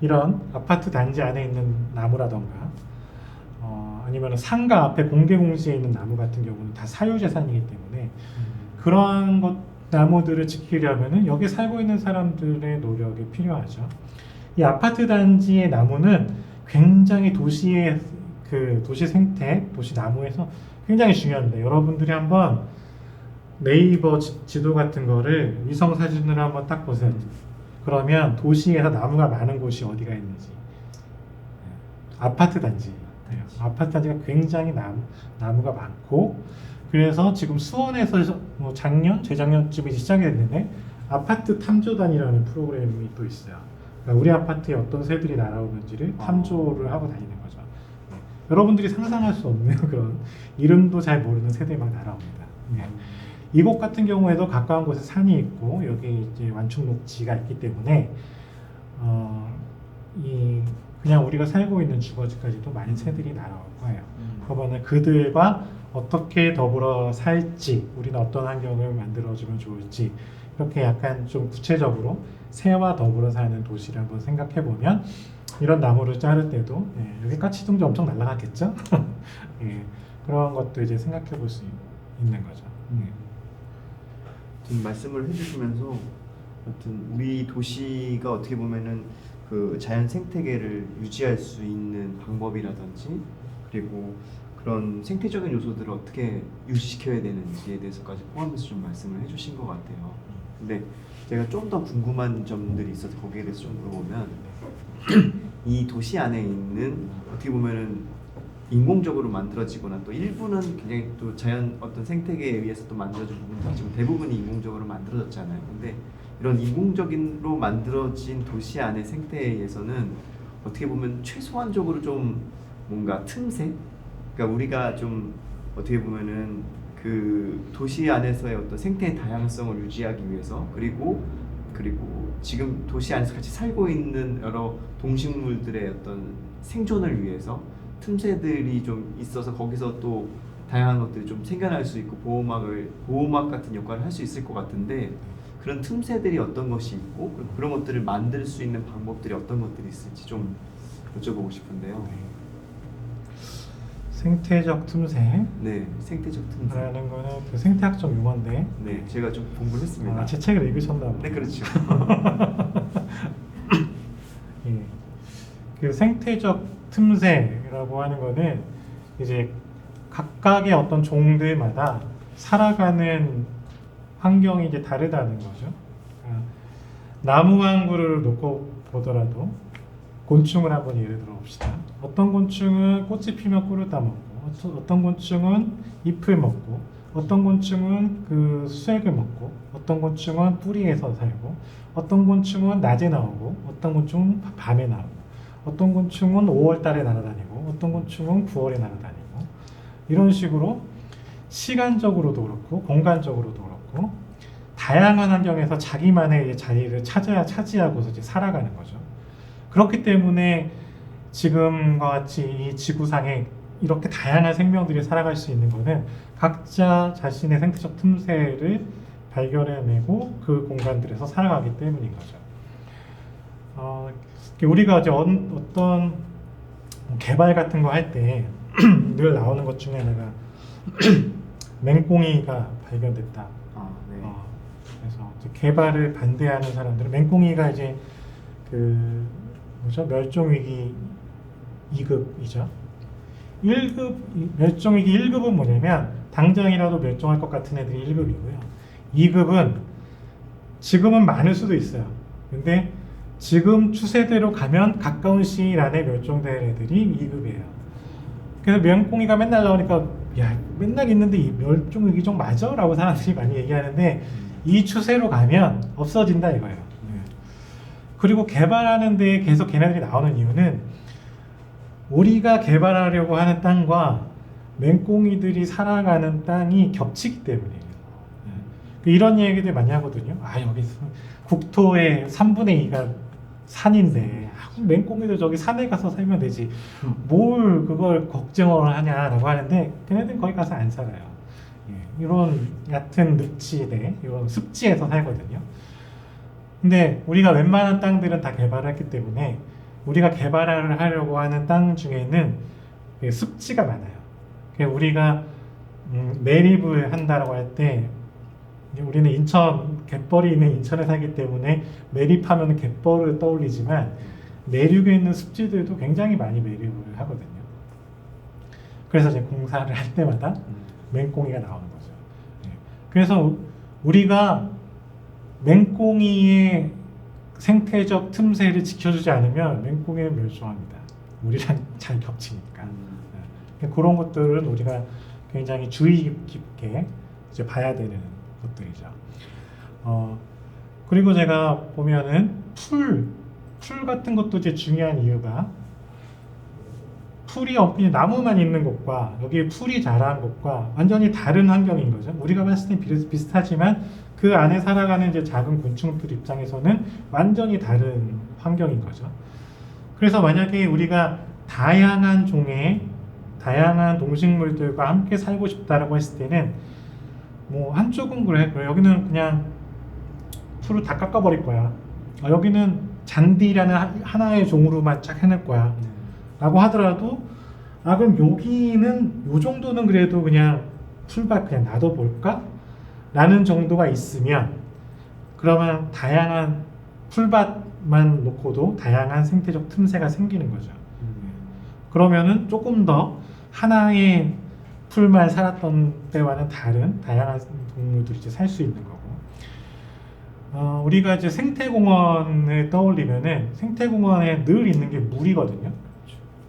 이런 아파트 단지 안에 있는 나무라던가, 아니면 상가 앞에 공개 공시에 있는 나무 같은 경우는 다 사유재산이기 때문에 그러한 나무들을 지키려면은 여기 살고 있는 사람들의 노력이 필요하죠. 이 아파트 단지의 나무는 굉장히 도시의 그 도시 생태, 도시 나무에서 굉장히 중요합니다. 여러분들이 한번 네이버 지도 같은 거를 위성 사진으로 한번 딱 보세요. 그러면 도시에서 나무가 많은 곳이 어디가 있는지. 아파트 단지. 아파트 단지가 굉장히 나무가 많고, 그래서 지금 수원에서 뭐 작년, 재작년쯤에 시작이 됐는데 아파트 탐조단이라는 프로그램이 또 있어요. 그러니까 우리 아파트에 어떤 새들이 날아오는지를 탐조를 하고 다니는 거죠. 여러분들이 상상할 수 없는 그런 이름도 잘 모르는 새들이 막 날아옵니다. 이곳 같은 경우에도 가까운 곳에 산이 있고 여기 이제 완충녹지가 있기 때문에 그냥 우리가 살고 있는 주거지까지도 많은 새들이 날아올 거예요. 그러면 그들과 어떻게 더불어 살지, 우리는 어떤 환경을 만들어주면 좋을지, 이렇게 약간 좀 구체적으로 새와 더불어 사는 도시를 한번 생각해 보면 이런 나무를 자를 때도 여기 까치둥지 엄청 날아갔겠죠? 그런 것도 이제 생각해 볼 수 있는 거죠. 지금 말씀을 해주시면서 하여튼 우리 도시가 어떻게 보면은 그 자연 생태계를 유지할 수 있는 방법이라든지 그리고 그런 생태적인 요소들을 어떻게 유지시켜야 되는지에 대해서까지 포함해서 좀 말씀을 해주신 것 같아요. 근데 제가 좀 더 궁금한 점들이 있어서 거기에 대해서 좀 물어보면 이 도시 안에 있는 어떻게 보면은 인공적으로 만들어지거나 또 일부는 굉장히 또 자연 어떤 생태계에 의해서 또 만들어진 부분도 있지만 대부분이 인공적으로 만들어졌잖아요. 근데 이런 인공적인로 만들어진 도시 안의 생태에서는 어떻게 보면 최소한적으로 좀 뭔가 틈새? 그러니까 우리가 좀 어떻게 보면은 그 도시 안에서의 어떤 생태의 다양성을 유지하기 위해서 그리고 지금 도시 안에서 같이 살고 있는 여러 동식물들의 어떤 생존을 위해서 틈새들이 좀 있어서 거기서 또 다양한 것들이 좀 생겨날 수 있고 보호막 같은 역할을 할 수 있을 것 같은데 그런 틈새들이 어떤 것이 있고 그런 것들을 만들 수 있는 방법들이 어떤 것들이 있을지 좀 여쭤보고 싶은데요. 생태적 틈새. 네, 생태적 틈새. 라는 거는 그 생태학적 용어인데. 네, 제가 좀 공부를 했습니다. 제 책을 읽으셨나 보네. 네, 그렇죠. 예. 그 생태적 틈새라고 하는 거는 이제 각각의 어떤 종들마다 살아가는 환경이 이제 다르다는 거죠. 나무 한 그루를 놓고 보더라도 곤충을 한번 예를 들어 봅시다. 어떤 곤충은 꽃이 피면 꿀을 따먹고, 어떤 곤충은 잎을 먹고, 어떤 곤충은 그 수액을 먹고, 어떤 곤충은 뿌리에서 살고, 어떤 곤충은 낮에 나오고, 어떤 곤충은 밤에 나오고, 어떤 곤충은 5월 달에 날아다니고, 어떤 곤충은 9월에 날아다니고, 이런 식으로 시간적으로도 그렇고 공간적으로도 그렇고 다양한 환경에서 자기만의 이제 자리를 차지하고서 이제 살아가는 거죠. 그렇기 때문에 지금과 같이 이 지구상에 이렇게 다양한 생명들이 살아갈 수 있는 것은 각자 자신의 생태적 틈새를 발견해내고 그 공간들에서 살아가기 때문인 거죠. 우리가 이제 어떤 개발 같은 거 할 때 늘 나오는 것 중에 하나가 맹꽁이가 발견됐다. 네. 그래서 이제 개발을 반대하는 사람들은 맹꽁이가 이제 그 뭐죠? 멸종위기 2급이죠. 1급 멸종위기 1급은 뭐냐면 당장이라도 멸종할 것 같은 애들이 1급이고요. 2급은 지금은 많을 수도 있어요. 근데 지금 추세대로 가면 가까운 시일 안에 멸종될 애들이 2급이에요. 그래서 맹꽁이가 맨날 나오니까 야 맨날 있는데 이 멸종위기종 맞아? 라고 사람들이 많이 얘기하는데 이 추세로 가면 없어진다 이거예요. 그리고 개발하는 데 계속 걔네들이 나오는 이유는 우리가 개발하려고 하는 땅과 맹꽁이들이 살아가는 땅이 겹치기 때문이에요. 이런 얘기들 많이 하거든요. 여기 국토의 3분의 2가 산인데 맹꽁이도 저기 산에 가서 살면 되지 뭘 그걸 걱정을 하냐라고 하는데 걔네들은 거기 가서 안 살아요. 이런 얕은 늪지대, 이런 습지에서 살거든요. 근데 우리가 웬만한 땅들은 다 개발했기 때문에 우리가 개발을 하려고 하는 땅 중에는 습지가 많아요. 우리가 매립을 한다라고 할 때 우리는 인천 갯벌이 있는 인천에 살기 때문에 매립하면 갯벌을 떠올리지만 내륙에 있는 습지들도 굉장히 많이 매립을 하거든요. 그래서 이제 공사를 할 때마다 맹꽁이가 나오는 거죠. 그래서 우리가 맹꽁이의 생태적 틈새를 지켜주지 않으면 맹꽁이는 멸종합니다. 우리랑 잘 겹치니까. 그런 것들은 우리가 굉장히 주의 깊게 이제 봐야 되는 것들이죠. 그리고 제가 보면은 풀 같은 것도 이제 중요한 이유가 풀이 없이 나무만 있는 곳과 여기에 풀이 자란 곳과 완전히 다른 환경인 거죠. 우리가 봤을 때 비슷하지만 그 안에 살아가는 이제 작은 곤충들 입장에서는 완전히 다른 환경인 거죠. 그래서 만약에 우리가 다양한 종의 다양한 동식물들과 함께 살고 싶다라고 했을 때는 뭐 한쪽은 그래 여기는 그냥 풀을 다 깎아버릴 거야. 여기는 잔디라는 하나의 종으로만 쫙 해낼 거야. 라고 하더라도 그럼 여기는 요 정도는 그래도 그냥 풀밭 그냥 놔둬볼까? 라는 정도가 있으면 그러면 다양한 풀밭만 놓고도 다양한 생태적 틈새가 생기는 거죠. 그러면은 조금 더 하나의 풀만 살았던 때와는 다른 다양한 동물들이 이제 살 수 있는 거고, 우리가 이제 생태공원을 떠올리면은 생태공원에 늘 있는 게 물이거든요.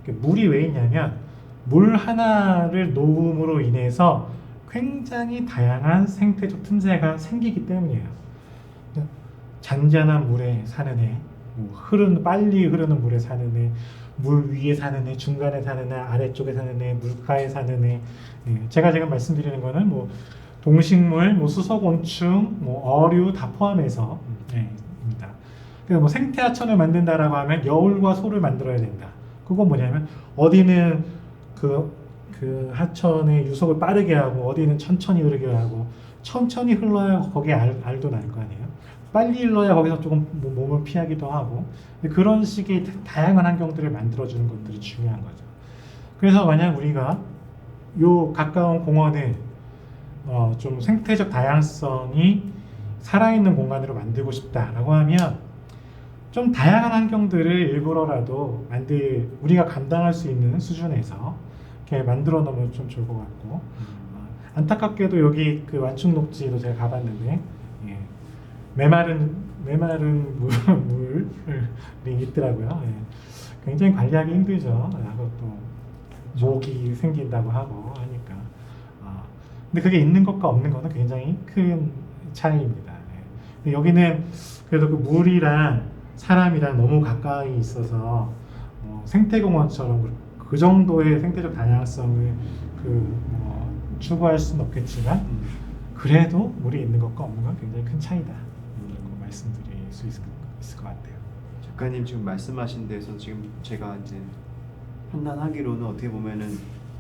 물이 왜 있냐면 물 하나를 놓음으로 인해서 굉장히 다양한 생태적 틈새가 생기기 때문이에요. 잔잔한 물에 사는 애, 빨리 흐르는 물에 사는 애, 물 위에 사는 애, 중간에 사는 애, 아래쪽에 사는 애, 물가에 사는 애. 제가 지금 말씀드리는 거는 뭐 동식물, 뭐 수소곤충, 뭐 어류 다 포함해서 입니다. 그래서 뭐 생태하천을 만든다라고 하면 여울과 소를 만들어야 된다. 그건 뭐냐면 어디는 그 하천의 유속을 빠르게 하고 어디는 천천히 흐르게 하고 천천히 흘러야 거기에 알도 날 거 아니에요. 빨리 흘러야 거기서 조금 몸을 피하기도 하고 그런 식의 다양한 환경들을 만들어주는 것들이 중요한 거죠. 그래서 만약 우리가 요 가까운 공원을 좀 생태적 다양성이 살아있는 공간으로 만들고 싶다라고 하면 좀 다양한 환경들을 일부러라도 우리가 감당할 수 있는 수준에서 이렇게 만들어 놓으면 좀 좋을 것 같고 안타깝게도 여기 그 완충 녹지도 제가 가봤는데 예, 메마른 물이 있더라고요. 예. 굉장히 관리하기 힘들죠. 하고 또 모기 생긴다고 하고 하니까. 근데 그게 있는 것과 없는 것은 굉장히 큰 차이입니다. 예. 근데 여기는 그래도 그 물이랑 사람이랑 너무 가까이 있어서 생태공원처럼 그 정도의 생태적 다양성을 추구할 수는 없겠지만 그래도 물이 있는 것과 없는 건 굉장히 큰 차이다. 라고 말씀드릴 수 있을 것 같아요. 작가님 지금 말씀하신 데서 지금 제가 이제 판단하기로는 어떻게 보면은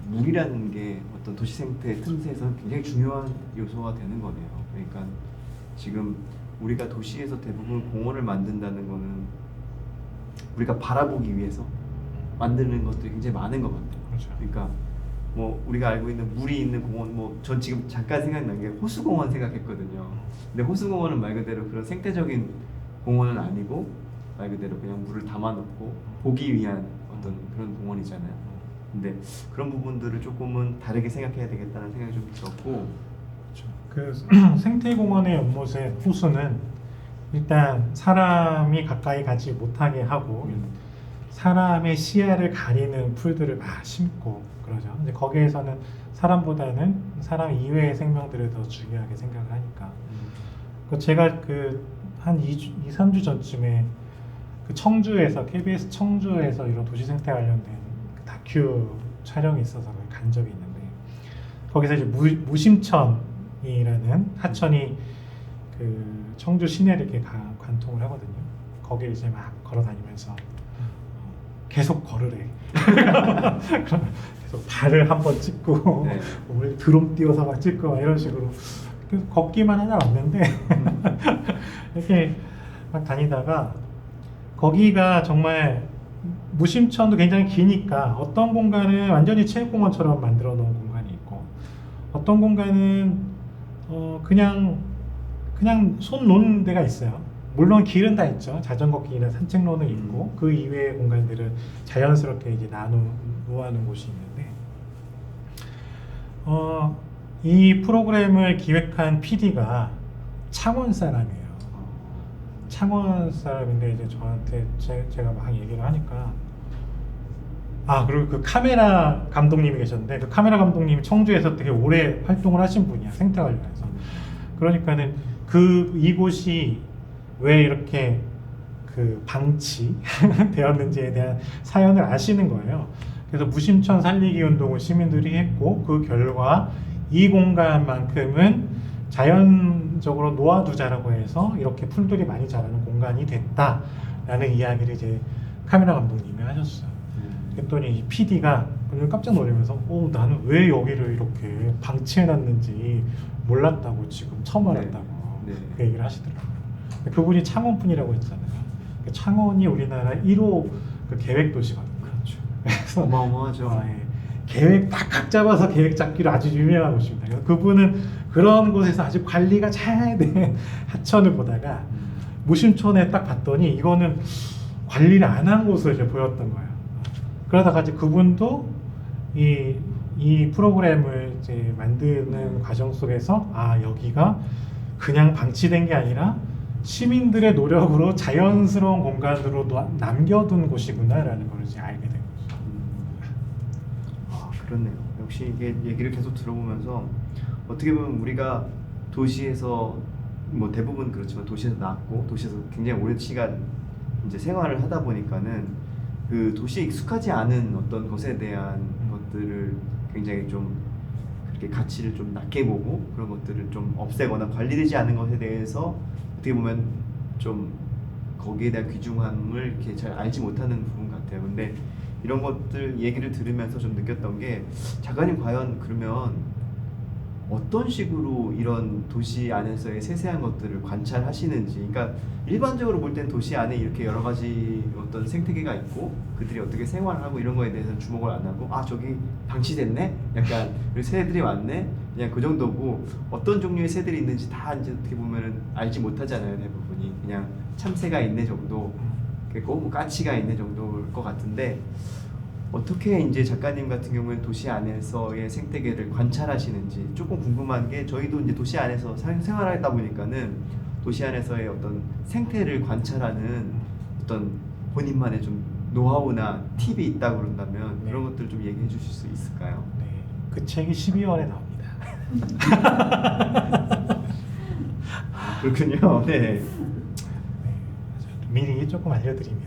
물이라는 게 어떤 도시 생태 틈새에서 굉장히 중요한 요소가 되는 거네요. 그러니까 지금 우리가 도시에서 대부분 공원을 만든다는 거는 우리가 바라보기 위해서 만드는 것들이 굉장히 많은 것 같아요. 그렇죠. 그러니까 뭐 우리가 알고 있는 물이 있는 공원, 뭐 전 지금 잠깐 생각난 게 호수공원 생각했거든요. 근데 호수공원은 말 그대로 그런 생태적인 공원은 아니고 말 그대로 그냥 물을 담아놓고 보기 위한 어떤 그런 공원이잖아요. 근데 그런 부분들을 조금은 다르게 생각해야 되겠다는 생각이 좀 들었고, 그렇죠. 그 생태공원의 연못의 호수는 일단 사람이 가까이 가지 못하게 하고 사람의 시야를 가리는 풀들을 막 심고 그러죠. 근데 거기에서는 사람보다는 사람 이외의 생명들을 더 중요하게 생각을 하니까. 제가 한 3주 전쯤에 청주에서 KBS 청주에서 이런 도시 생태 관련된 다큐 촬영이 있어서 간 적이 있는데 거기서 이제 무심천이라는 하천이 청주 시내를 이렇게 관통을 하거든요. 거기에 이제 막 걸어 다니면서 계속 걸으래. 계속 발을 한번 찍고 네. 드론 띄워서 막 찍고 막 이런 식으로 그래서 걷기만 하다 왔는데 이렇게 막 다니다가 거기가 정말 무심천도 굉장히 기니까 어떤 공간은 완전히 체육공원처럼 만들어 놓은 공간이 있고 어떤 공간은 그냥 손 놓는 데가 있어요. 물론 길은 다 있죠. 자전거 길이나 산책로는 있고 그 이외의 공간들은 자연스럽게 이제 놓아놓은 곳이 있는데 이 프로그램을 기획한 PD가 창원 사람이에요. 창원 사람인데 이제 저한테 제가 막 얘기를 하니까 그리고 그 카메라 감독님이 계셨는데 그 카메라 감독님이 청주에서 되게 오래 활동을 하신 분이야. 생태 관련해서. 그러니까는 이곳이 왜 이렇게 방치 되었는지에 대한 사연을 아시는 거예요. 그래서 무심천 살리기 운동을 시민들이 했고 그 결과 이 공간만큼은 자연적으로 놓아두자라고 해서 이렇게 풀들이 많이 자라는 공간이 됐다라는 이야기를 이제 카메라 감독님이 하셨어요. 그랬더니 이 PD가 깜짝 놀라면서 나는 왜 여기를 이렇게 방치해놨는지 몰랐다고 지금 처음 알았다고 그 얘기를 하시더라고요. 그분이 창원 분이라고 했잖아요. 창원이 우리나라 1호 계획 도시거든요. 그렇죠. 그래서 어마어마하죠. 계획 딱 각 잡아서 계획 잡기로 아주 유명한 곳입니다. 그래서 그분은 그런 곳에서 아주 관리가 잘 된 하천을 보다가 무심천에 딱 봤더니 이거는 관리를 안 한 곳으로 이제 보였던 거예요. 그러다가 이제 그분도 이 프로그램을 이제 만드는 과정 속에서 여기가 그냥 방치된 게 아니라 시민들의 노력으로 자연스러운 공간으로 남겨둔 곳이구나라는 걸 이제 알게 된 거죠. 그렇네요. 역시 이게 얘기를 계속 들어보면서 어떻게 보면 우리가 도시에서 뭐 대부분 그렇지만 도시에서 낳고 도시에서 굉장히 오랜 시간 이제 생활을 하다 보니까는 그 도시에 익숙하지 않은 어떤 것에 대한 것들을 굉장히 좀 그렇게 가치를 좀 낮게 보고 그런 것들을 좀 없애거나 관리되지 않은 것에 대해서 어떻게 보면 좀 거기에 대한 귀중함을 이렇게 잘 알지 못하는 부분 같아요. 근데 이런 것들 얘기를 들으면서 좀 느꼈던 게 작가님 과연 그러면 어떤 식으로 이런 도시 안에서의 세세한 것들을 관찰하시는지, 그러니까 일반적으로 볼 땐 도시 안에 이렇게 여러 가지 어떤 생태계가 있고 그들이 어떻게 생활하고 이런 거에 대해서는 주목을 안 하고 저기 방치됐네? 약간 새들이 왔네? 그냥 그 정도고 어떤 종류의 새들이 있는지 다 이제 어떻게 보면은 알지 못하잖아요. 대부분이 그냥 참새가 있네 정도, 뭐 까치가 있네 정도일 것 같은데 어떻게 이제 작가님 같은 경우는 도시 안에서의 생태계를 관찰하시는지 조금 궁금한 게 저희도 이제 도시 안에서 생활하다 보니까는 도시 안에서의 어떤 생태를 관찰하는 어떤 본인만의 좀 노하우나 팁이 있다고 그런다면 네. 그런 것들 좀 얘기해 주실 수 있을까요? 네, 그 책이 12월에 나옵니다. 그렇군요. 네. 네, 미리 조금 알려드리면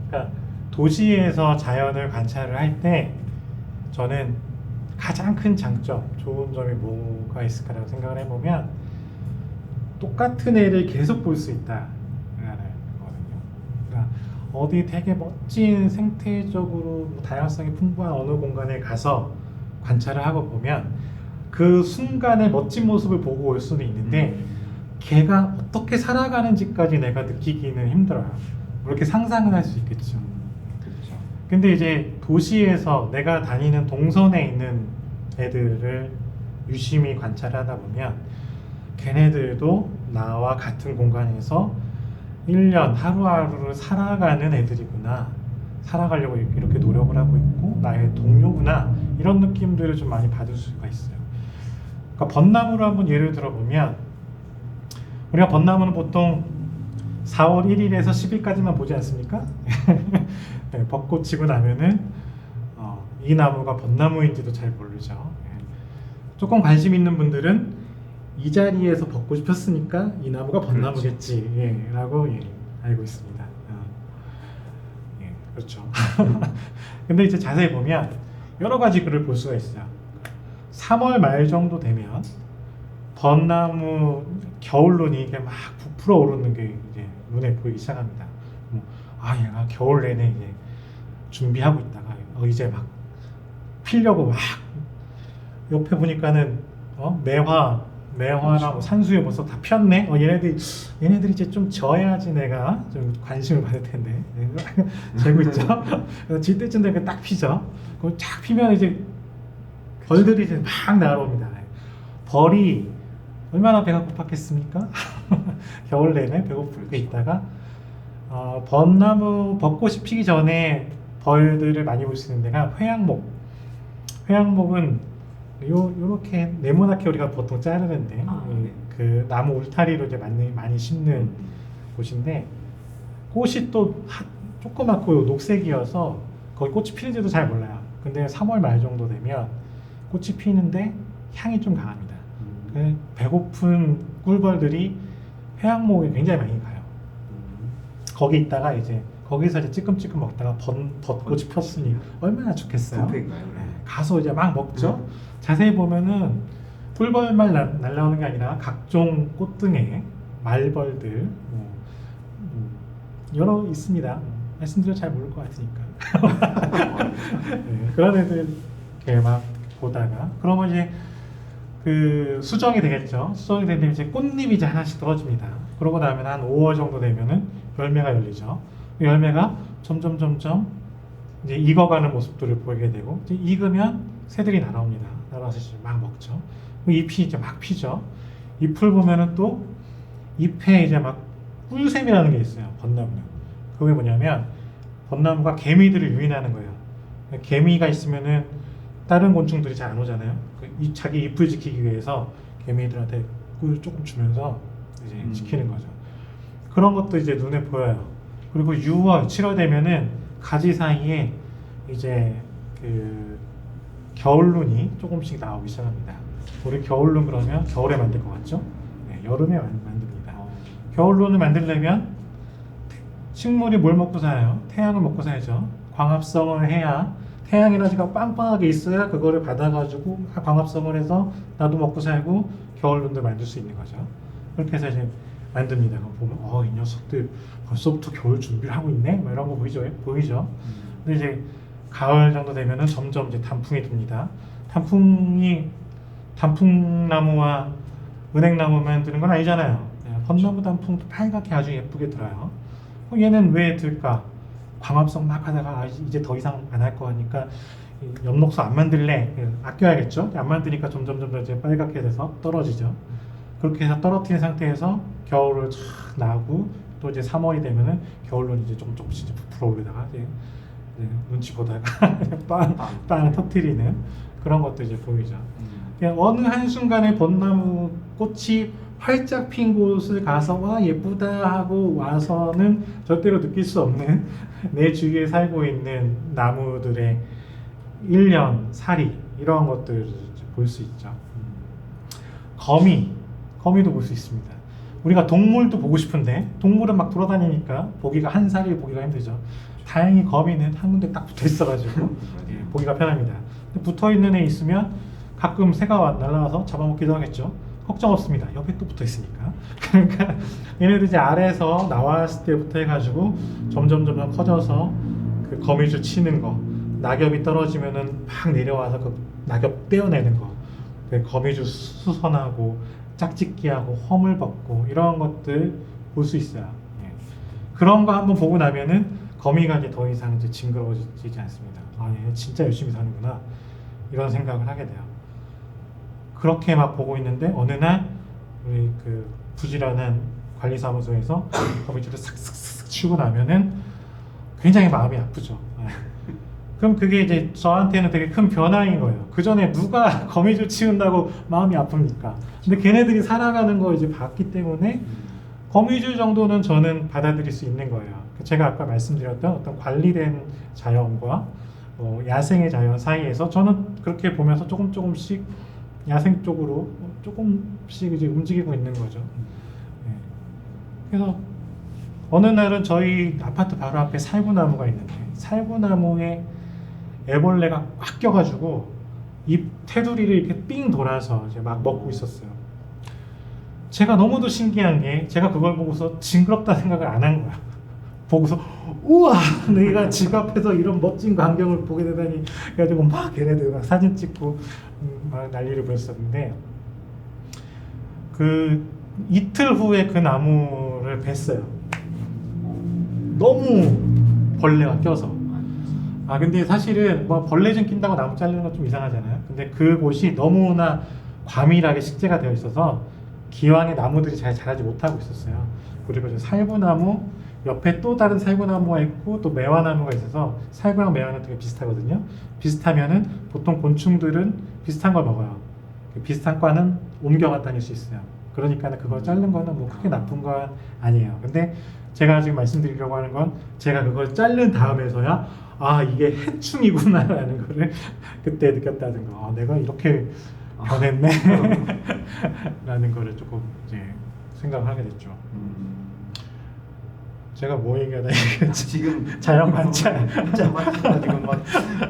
그러니까 도시에서 자연을 관찰을 할 때 저는 가장 큰 장점, 좋은 점이 뭐가 있을까라고 생각을 해보면 똑같은 애를 계속 볼 수 있다라는 거거든요. 그러니까 어디 되게 멋진 생태적으로 다양성이 풍부한 어느 공간에 가서 관찰을 하고 보면 그 순간의 멋진 모습을 보고 올 수는 있는데 걔가 어떻게 살아가는지까지 내가 느끼기는 힘들어요. 그렇게 상상은 할 수 있겠죠. 그렇죠. 근데 이제 도시에서 내가 다니는 동선에 있는 애들을 유심히 관찰하다 보면 걔네들도 나와 같은 공간에서 1년 하루하루를 살아가는 애들이구나, 살아가려고 이렇게 노력을 하고 있고 나의 동료구나, 이런 느낌들을 좀 많이 받을 수가 있어요. 그러니까 벚나무를 한번 예를 들어보면 우리가 벚나무는 보통 4월 1일에서 10일까지만 보지 않습니까? 네, 벚꽃 지고 나면은 이 나무가 벚나무인지도 잘 모르죠. 조금 관심 있는 분들은 이 자리에서 벚꽃이 폈으니까 이 나무가 벚나무겠지, 예, 라고 알고 있습니다. 예, 그렇죠. 근데 이제 자세히 보면 여러 가지 글을 볼 수가 있어요. 3월 말 정도 되면 벚나무 겨울눈이 이게 막 부풀어 오르는 게 이제 눈에 보이기 시작합니다. 얘가 겨울 내내 이제 준비하고 있다가 이제 막 피려고 막 옆에 보니까는 매화나 뭐 산수유 벌써 다 폈네. 얘네들이 이제 좀 져야지 내가 좀 관심을 받을 텐데. 재고 있죠. 그래서 질 때쯤 되면 딱 피죠. 그럼 쫙 피면 이제 벌들이 이제 막 날아옵니다. 벌이 얼마나 배가 고팠겠습니까? 겨울 내내 배고프게 있다가 벚꽃이 피기 전에 벌들을 많이 볼 수 있는 데가 회양목. 회양목은 요렇게 네모나게 우리가 보통 자르는데 네. 그 나무 울타리로 이제 많이 심는 곳인데 꽃이 또 조그맣고 녹색이어서 거기 꽃이 피는지도 잘 몰라요. 근데 3월 말 정도 되면 꽃이 피는데 향이 좀 강합니다. 배고픈 꿀벌들이 회양목에 굉장히 많이 가요. 거기 있다가 이제 거기서 이제 찌끔찌끔 먹다가 벚꽃이 폈으니 얼마나 좋겠어요. 뷔페인가요? 가서 이제 막 먹죠. 자세히 보면은 꿀벌만 날라오는 게 아니라 각종 꽃등에 말벌들 여러 있습니다. 말씀드려 잘 모를 것 같으니까. 네, 그런 애들 이렇게 막 보다가 그러면 이제 그 수정이 되겠죠. 수정이 되면 이제 꽃잎이 이제 하나씩 떨어집니다. 그러고 나면 한 5월 정도 되면은 열매가 열리죠. 그 열매가 점점 이제 익어가는 모습들을 보이게 되고 이제 익으면 새들이 날아옵니다. 날아와서 이제 막 먹죠. 그 잎이 이제 막 피죠. 잎을 보면은 또 잎에 이제 막 꿀샘이라는 게 있어요. 벚나무는. 그게 뭐냐면 벚나무가 개미들을 유인하는 거예요. 개미가 있으면은 다른 곤충들이 잘 안 오잖아요. 자기 잎을 지키기 위해서 개미들한테 꿀 조금 주면서 이제 지키는 거죠. 그런 것도 이제 눈에 보여요. 그리고 6월, 7월 되면은 가지 사이에 이제 그 겨울눈이 조금씩 나오기 시작합니다. 우리 겨울눈 그러면 겨울에 만들 것 같죠? 네, 여름에 만듭니다. 겨울눈을 만들려면 식물이 뭘 먹고 살아요? 태양을 먹고 살죠. 광합성을 해야 태양 에너지가 빵빵하게 있어야 그거를 받아가지고 광합성을 해서 나도 먹고 살고 겨울눈도 만들 수 있는 거죠. 그렇게 해서 이제 만듭니다. 보면 이 녀석들 벌써부터 겨울 준비를 하고 있네? 뭐 이런 거 보이죠? 근데 이제 가을 정도 되면은 점점 이제 단풍이 듭니다. 단풍나무와 은행나무만 드는 건 아니잖아요. 벚나무 단풍도 빨갛게 아주 예쁘게 들어요. 얘는 왜 들까? 광합성 막 하다가 이제 더 이상 안 할 거니까 엽록소 안 만들래. 아껴야겠죠? 안 만드니까 점점 이제 빨갛게 돼서 떨어지죠. 그렇게 해서 떨어뜨린 상태에서 겨울을 쫙 나고 또 이제 3월이 되면은 겨울로는 이제 조금씩 이제 부풀어 오르다가 이제 눈치 보다가 빵 터트리는 그런 것도 이제 보이죠. 그냥 어느 한순간에 벚나무 꽃이 활짝 핀 곳을 가서 와 예쁘다 하고 와서는 절대로 느낄 수 없는 내 주위에 살고 있는 나무들의 일년 살이 이런 것들을 볼 수 있죠. 거미도 볼 수 있습니다. 우리가 동물도 보고 싶은데 동물은 막 돌아다니니까 보기가 한 살이 보기가 힘들죠. 다행히 거미는 한 군데 딱 붙어 있어가지고 보기가 편합니다. 붙어 있는 애 있으면 가끔 새가 날아와서 잡아먹기도 하겠죠. 걱정 없습니다. 옆에 또 붙어 있으니까. 그러니까 얘네들 이제 아래에서 나왔을 때부터 해가지고 점점 커져서 그 거미줄 치는 거, 낙엽이 떨어지면은 막 내려와서 그 낙엽 떼어내는 거, 그 거미줄 수선하고 짝짓기하고 허물 벗고 이런 것들 볼 수 있어요. 예. 그런 거 한번 보고 나면은 거미가 이제 더 이상 이제 징그러워지지 않습니다. 아, 얘 진짜 열심히 사는구나 이런 생각을 하게 돼요. 그렇게 막 보고 있는데 어느 날 우리 그 부지런한 관리사무소에서 거미줄을 싹싹싹 치고 나면은 굉장히 마음이 아프죠. 예. 그럼 그게 이제 저한테는 되게 큰 변화인 거예요. 그 전에 누가 거미줄 치운다고 마음이 아픕니까? 근데 걔네들이 살아가는 거 이제 봤기 때문에 거미줄 정도는 저는 받아들일 수 있는 거예요. 제가 아까 말씀드렸던 어떤 관리된 자연과 야생의 자연 사이에서 저는 그렇게 보면서 조금씩 야생 쪽으로 조금씩 이제 움직이고 있는 거죠. 네. 그래서 어느 날은 저희 아파트 바로 앞에 살구나무가 있는데 살구나무에 애벌레가 꽉 껴가지고 잎 테두리를 이렇게 삥 돌아서 이제 막 먹고 있었어요. 제가 너무도 신기한 게 제가 그걸 보고서 징그럽다 생각을 안 한 거야. 보고서 우와 내가 집 앞에서 이런 멋진 광경을 보게 되다니 그래가지고 막 걔네들 막 사진 찍고 막 난리를 부렸었는데 그 이틀 후에 그 나무를 뱄어요. 너무 벌레가 껴서. 아 근데 사실은 뭐 벌레 좀 낀다고 나무 자르는 건 좀 이상하잖아요. 근데 그곳이 너무나 과밀하게 식재가 되어 있어서 기왕에 나무들이 잘 자라지 못하고 있었어요. 그리고 살구나무 옆에 또 다른 살구나무가 있고 또 매화나무가 있어서 살구랑 매화는 되게 비슷하거든요. 비슷하면은 보통 곤충들은 비슷한 걸 먹어요. 비슷한 과는 옮겨가 다닐 수 있어요. 그러니까 그걸 자른 거는 뭐 크게 나쁜 건 아니에요. 근데 제가 지금 말씀드리려고 하는 건 제가 그걸 자른 다음에서야 아 이게 해충이구나라는 거를 그때 느꼈다는 거. 아, 내가 이렇게 변했네 라는 거를 조금 이제 생각하게 됐죠. 제가 뭐 얘기하다 얘기했지? 지금 자연 관찰. 지금 막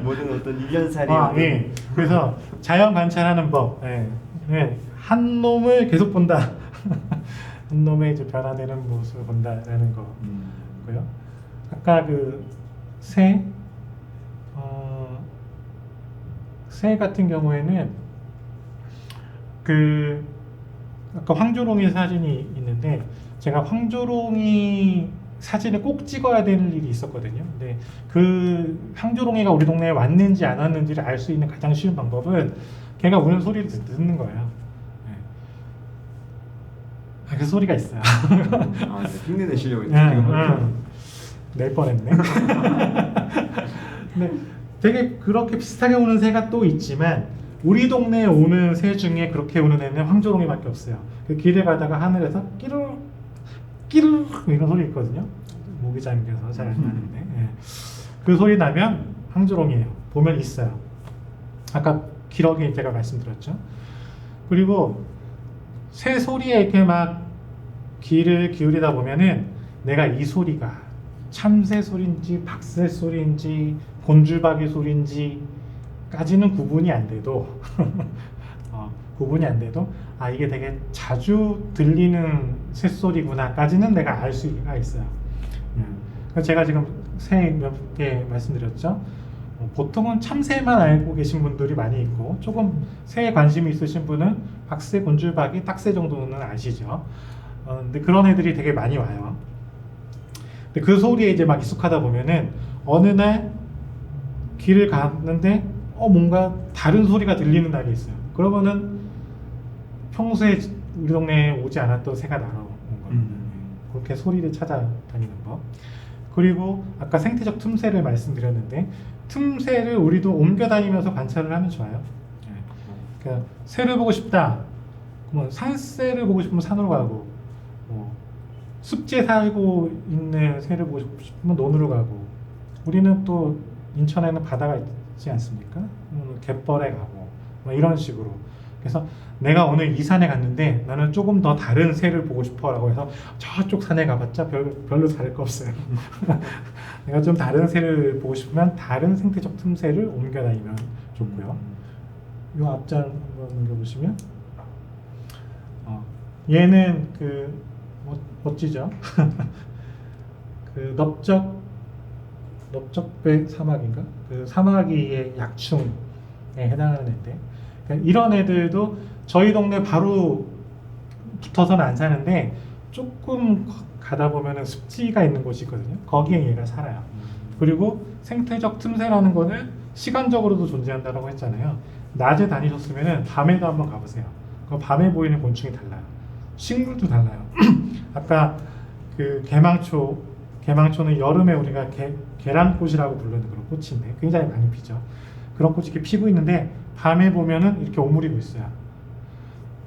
모든 어떤 일련살이. 예. 그래서 자연 관찰하는 법. 예. 예. 한 놈을 계속 본다. 한 놈의 이제 변화되는 모습을 본다라는 거고요. 아까 그 새, 새 같은 경우에는 그 아까 황조롱이 사진이 있는데 제가 황조롱이 사진을 꼭 찍어야 될 일이 있었거든요. 근데 그 황조롱이가 우리 동네에 왔는지 안 왔는지를 알 수 있는 가장 쉬운 방법은 걔가 우는 소리를 듣는 거예요. 네. 아, 그 소리가 있어요. 아, 네. 흉내 내시려고 했죠. 낼 뻔했네. 근데 되게 그렇게 비슷하게 우는 새가 또 있지만 우리 동네에 오는 새 중에 그렇게 우는 애는 황조롱이밖에 없어요. 그 길을 가다가 하늘에서 끼르르 끼르르 이런 소리 있거든요. 목이 잠겨서 잘 안 나는데 예. 그 소리 나면 황조롱이에요. 보면 있어요. 아까 기러기 제가 말씀드렸죠. 그리고 새 소리에 이렇게 막 귀를 기울이다 보면은 내가 이 소리가 참새 소리인지 박새 소리인지 곤줄박이 소리인지까지는 구분이 안 돼도 구분이 안 돼도 아 이게 되게 자주 들리는 새소리구나까지는 내가 알 수가 있어요. 그래서 제가 지금 새 몇 개 말씀드렸죠. 보통은 참새만 알고 계신 분들이 많이 있고 조금 새에 관심이 있으신 분은 박새, 곤줄박이, 딱새 정도는 아시죠. 근데 그런 애들이 되게 많이 와요. 근데 그 소리에 이제 막 익숙하다 보면은 어느 날 길을 갔는데 뭔가 다른 소리가 들리는 날이 있어요. 그러면은 평소에 우리 동네에 오지 않았던 새가 날아온 겁니다. 그렇게 소리를 찾아다니는 법. 그리고 아까 생태적 틈새를 말씀드렸는데 틈새를 우리도 옮겨 다니면서 관찰을 하면 좋아요. 그러니까 새를 보고 싶다. 뭐 산새를 보고 싶으면 산으로 가고, 뭐 습지에 살고 있는 새를 보고 싶으면 논으로 가고. 우리는 또 인천에는 바다가 있지 않습니까? 갯벌에 가고 뭐 이런 식으로. 그래서 내가 오늘 이 산에 갔는데 나는 조금 더 다른 새를 보고 싶어라고 해서 저쪽 산에 가봤자 별로 다를 거 없어요. 내가 좀 다른 새를 보고 싶으면 다른 생태적 틈새를 옮겨 다니면 좋고요. 이 앞장 한번 넘겨보시면 얘는 그 멋지죠? 그 넓적배 사마귀인가? 그 사마귀의 약충에 해당하는 애인데, 그러니까 이런 애들도 저희 동네 바로 붙어서는 안 사는데 조금 가다 보면은 습지가 있는 곳이 있거든요. 거기에 얘가 살아요. 그리고 생태적 틈새라는 거는 시간적으로도 존재한다고 했잖아요. 낮에 다니셨으면은 밤에도 한번 가보세요. 그 밤에 보이는 곤충이 달라요. 식물도 달라요. 아까 그 개망초는 여름에 우리가 계란꽃이라고 부르는 그런 꽃인데 굉장히 많이 피죠. 그런 꽃이 이렇게 피고 있는데 밤에 보면은 이렇게 오므리고 있어요.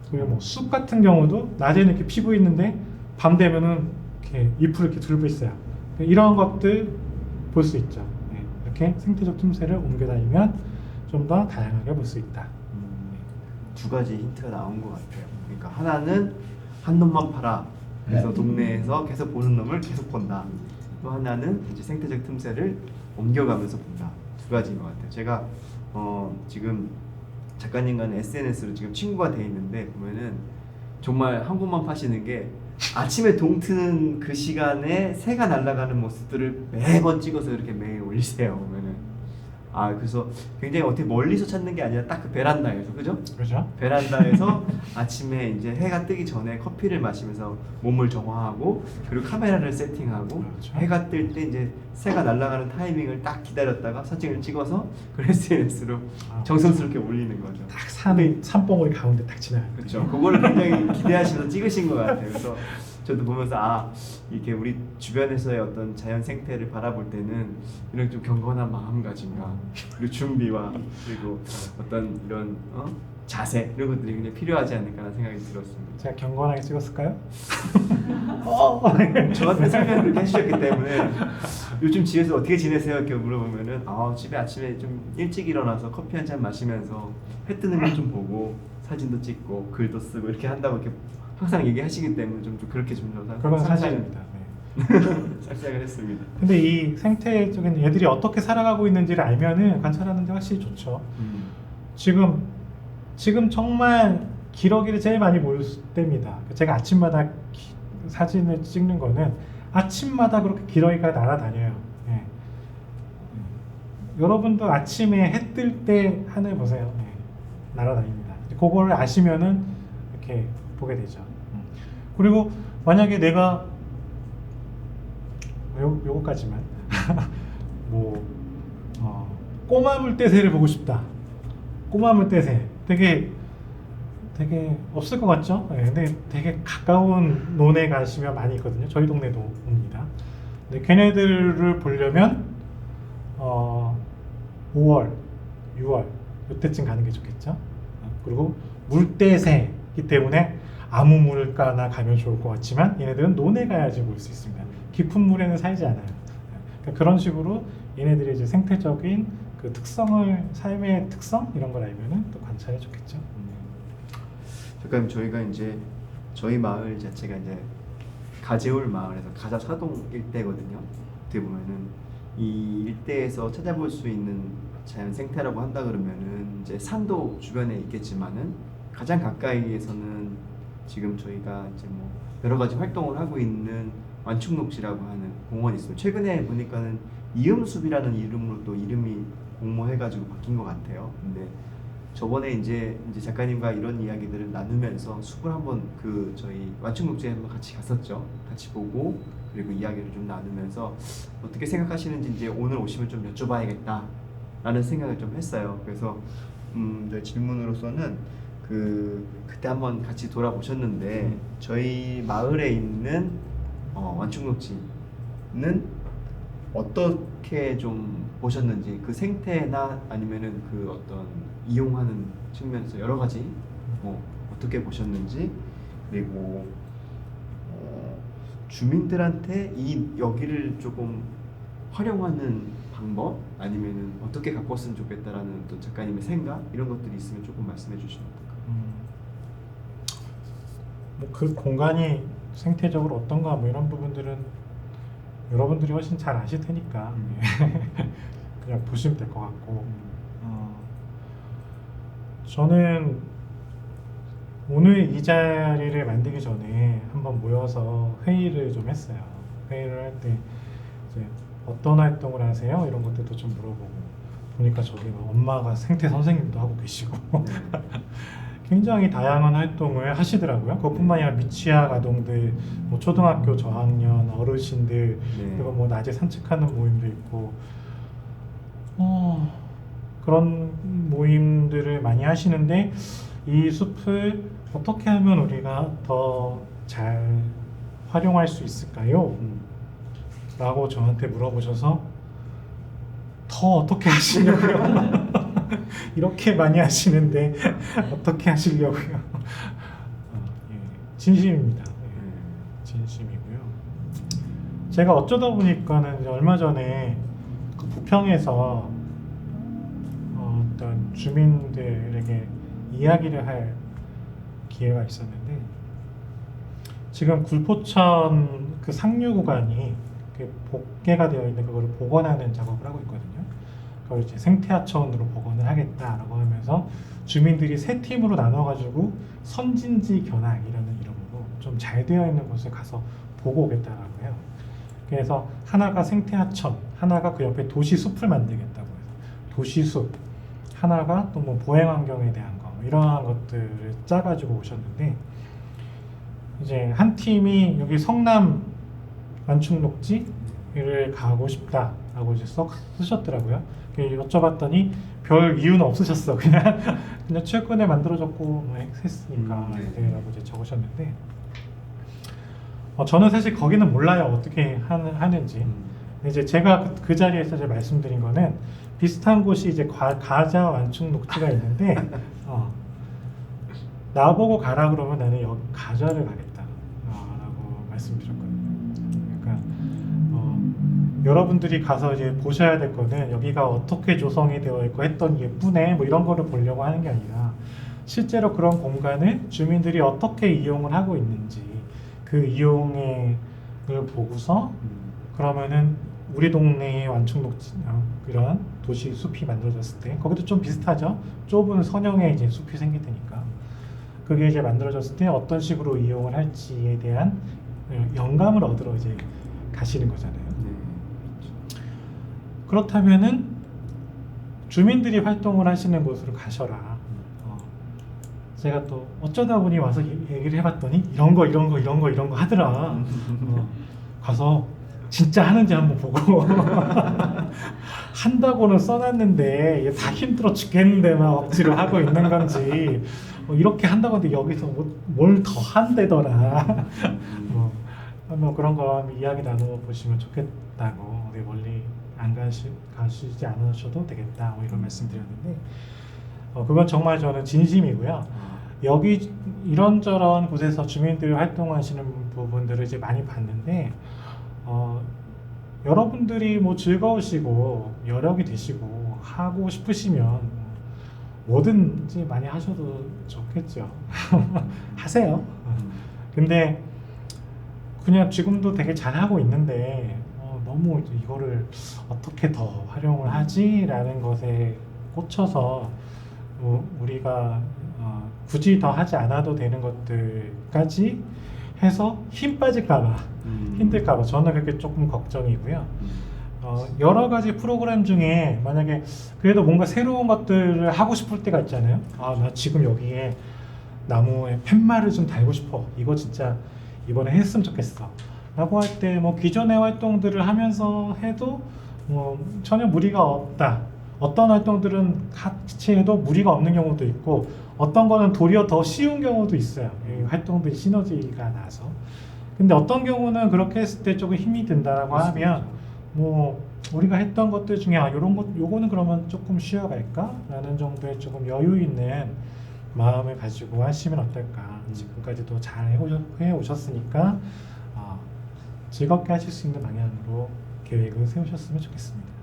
그리고 뭐 쑥 같은 경우도 낮에는 이렇게 피고 있는데 밤 되면은 이렇게 잎을 이렇게 들고 있어요. 이런 것들 볼 수 있죠. 이렇게 생태적 틈새를 옮겨 다니면 좀 더 다양하게 볼 수 있다. 두 가지 힌트가 나온 것 같아요. 그러니까 하나는 한 놈만 팔아. 그래서 동네에서 계속 보는 놈을 계속 본다. 또 하나는 이제 생태적 틈새를 옮겨가면서 본다. 두 가지인 것 같아요. 제가 지금 작가님과는 SNS로 지금 친구가 돼 있는데 보면은 정말 한 곳만 파시는 게 아침에 동트는 그 시간에 새가 날아가는 모습들을 매번 찍어서 이렇게 매일 올리세요. 보면은 그래서 굉장히 어떻게 멀리서 찾는 게 아니라 딱 그 베란다에서, 그죠? 그렇죠? 베란다에서 아침에 이제 해가 뜨기 전에 커피를 마시면서 몸을 정화하고 그리고 카메라를 세팅하고 그렇죠. 해가 뜰 때 이제 새가 날아가는 타이밍을 딱 기다렸다가 사진을 찍어서 그 SNS로 정성스럽게 올리는 거죠. 딱 산봉우리 가운데 딱 지나요. 그렇죠. 그거를 굉장히 기대하시면서 찍으신 것 같아요. 그래서 저도 보면서 이렇게 우리 주변에서의 어떤 자연 생태를 바라볼 때는 이런 좀 경건한 마음가짐과 그리고 준비와 그리고 어떤 이런 자세 이런 것들이 굉장히 필요하지 않을까라는 생각이 들었습니다. 제가 경건하게 찍었을까요? 저한테 설명을 그렇게 해주셨기 때문에 요즘 집에서 어떻게 지내세요? 이렇게 물어보면은 집에 아침에 좀 일찍 일어나서 커피 한 잔 마시면서 해 뜨는 것 좀 보고 사진도 찍고 글도 쓰고 이렇게 한다고 이렇게 항상 얘기하시기 때문에 좀 그렇게 좀 그건 사실입니다. 상상을 했습니다. 근데 이 생태적인 애들이 어떻게 살아가고 있는지를 알면은 관찰하는 데 확실히 좋죠. 지금 정말 기러기를 제일 많이 볼 때입니다. 제가 아침마다 사진을 찍는 거는 아침마다 그렇게 기러기가 날아다녀요. 여러분도 아침에 해 뜰 때 하늘 보세요. 날아다닙니다. 그거를 아시면은 이렇게 보게 되죠. 그리고 만약에 내가 요거까지만 꼬마 물대새를 보고 싶다. 꼬마 물대새 되게 없을 것 같죠? 근데 되게 가까운 논에 가시면 많이 있거든요. 저희 동네도 옵니다. 근데 걔네들을 보려면 5월, 6월 이때쯤 가는 게 좋겠죠. 그리고 물대새이기 때문에 아무 물가나 가면 좋을 것 같지만 얘네들은 논에 가야지 볼 수 있습니다. 깊은 물에는 살지 않아요. 그러니까 그런 식으로 얘네들의 이제 생태적인 그 특성을, 삶의 특성 이런 걸 알면은 또 관찰해 좋겠죠. 잠깐 저희가 이제 저희 마을 자체가 이제 가재울 마을에서 가자사동 일대거든요. 어떻게 보면은 이 일대에서 찾아볼 수 있는 자연 생태라고 한다 그러면은 이제 산도 주변에 있겠지만은 가장 가까이에서는 지금 저희가 이제 뭐 여러 가지 활동을 하고 있는 완충녹지라고 하는 공원이 있어요. 최근에 보니까는 이음숲이라는 이름으로 또 이름이 공모해가지고 바뀐 것 같아요. 근데 저번에 이제 작가님과 이런 이야기들을 나누면서 숲을 한번 저희 완충녹지에 한번 같이 갔었죠. 같이 보고 그리고 이야기를 좀 나누면서 어떻게 생각하시는지 이제 오늘 오시면 좀 여쭤봐야겠다라는 생각을 좀 했어요. 그래서 네, 질문으로서는 그때 한번 같이 돌아보셨는데 저희 마을에 있는 완충녹지는 어떻게 좀 보셨는지 그 생태나 아니면은 그 어떤 이용하는 측면에서 여러 가지 어떻게 보셨는지 그리고 주민들한테 이 여기를 조금 활용하는 방법 아니면은 어떻게 가꿨으면 좋겠다라는 또 작가님의 생각 이런 것들이 있으면 조금 말씀해 주시면 어떨까요? 그 공간이 생태적으로 어떤가 뭐 이런 부분들은 여러분들이 훨씬 잘 아실 테니까 그냥 보시면 될 것 같고 저는 오늘 이 자리를 만들기 전에 한번 모여서 회의를 좀 했어요. 회의를 할 때 이제 어떤 활동을 하세요? 이런 것들도 좀 물어보고 보니까 저기 막 엄마가 생태 선생님도 하고 계시고 굉장히 다양한 활동을 하시더라고요. 그것뿐만 아니라 미취학 아동들, 뭐 초등학교 저학년, 어르신들 그리고 뭐 낮에 산책하는 모임도 있고 그런 모임들을 많이 하시는데 이 숲을 어떻게 하면 우리가 더 잘 활용할 수 있을까요? 라고 저한테 물어보셔서 더 어떻게 하시려고요? 이렇게 많이 하시는데 어떻게 하시려고요? 예, 진심입니다. 예, 진심이고요. 제가 어쩌다 보니까는 이제 얼마 전에 그 부평에서 어떤 주민들에게 이야기를 할 기회가 있었는데 지금 굴포천 그 상류 구간이 그 복개가 되어 있는 그거를 복원하는 작업을 하고 있거든요. 그걸 이제 생태하천으로 복원을 하겠다라고 하면서 주민들이 세 팀으로 나눠가지고 선진지 견학이라는 이름으로 좀 잘 되어 있는 곳에 가서 보고 오겠다라고 해요. 그래서 하나가 생태하천, 하나가 그 옆에 도시숲을 만들겠다고 해서 도시숲, 하나가 또 뭐 보행환경에 대한 거 이러한 것들을 짜가지고 오셨는데 이제 한 팀이 여기 성남 완충녹지를 가고 싶다라고 이제 써 쓰셨더라고요. 여쭤봤더니 별 이유는 없으셨어. 그냥 최근에 만들어졌고 뭐 했으니까 라고 이제 적으셨는데 저는 사실 거기는 몰라요. 어떻게 하는지. 이제 제가 그 자리에서 이제 말씀드린 거는 비슷한 곳이 이제 가자 완충녹지가 있는데 나보고 가라 그러면 나는 여기 가자를 가겠다라고 말씀드렸거든요. 그러니까 여러분들이 가서 이제 보셔야 될 거는 여기가 어떻게 조성이 되어 있고 했던 예쁘네 뭐 이런 거를 보려고 하는 게 아니라 실제로 그런 공간을 주민들이 어떻게 이용을 하고 있는지 그 이용을 보고서 그러면은 우리 동네의 완충녹지 이런 도시 숲이 만들어졌을 때 거기도 좀 비슷하죠. 좁은 선형의 이제 숲이 생길 테니까 그게 이제 만들어졌을 때 어떤 식으로 이용을 할지에 대한 영감을 얻으러 이제 가시는 거잖아요. 그렇다면은 주민들이 활동을 하시는 곳으로 가셔라. 제가 또 어쩌다 보니 와서 얘기를 해봤더니 이런 거 하더라. 가서 진짜 하는지 한번 보고 한다고는 써놨는데 다 힘들어 죽겠는데 막 억지로 하고 있는 건지 이렇게 한다고 하는데 여기서 뭘 더 한대더라. 뭐 그런 거 이야기 나눠보시면 좋겠다고 멀리 안 가시지 않으셔도 되겠다 뭐 이런 말씀 드렸는데 그건 정말 저는 진심이고요. 여기 이런저런 곳에서 주민들이 활동하시는 부분들을 이제 많이 봤는데 여러분들이 뭐 즐거우시고 여력이 되시고 하고 싶으시면 뭐든지 많이 하셔도 좋겠죠. 하세요. 근데 그냥 지금도 되게 잘하고 있는데 너무 이거를 어떻게 더 활용을 하지라는 것에 꽂혀서 우리가 굳이 더 하지 않아도 되는 것들까지 해서 힘 빠질까봐 힘들까봐 저는 그게 조금 걱정이고요. 여러 가지 프로그램 중에 만약에 그래도 뭔가 새로운 것들을 하고 싶을 때가 있잖아요. 나 지금 여기에 나무에 팻말을 좀 달고 싶어. 이거 진짜 이번에 했으면 좋겠어. 라고 할 때 뭐 기존의 활동들을 하면서 해도 뭐 전혀 무리가 없다. 어떤 활동들은 같이 해도 무리가 없는 경우도 있고 어떤 거는 도리어 더 쉬운 경우도 있어요. 이 활동들이 시너지가 나서. 근데 어떤 경우는 그렇게 했을 때 조금 힘이 든다라고 하면 뭐 우리가 했던 것들 중에 요런 것 요거는 그러면 조금 쉬어갈까라는 정도의 조금 여유 있는 마음을 가지고 하시면 어떨까. 지금까지도 잘 해오셨으니까 즐겁게 하실 수 있는 방향으로 계획을 세우셨으면 좋겠습니다.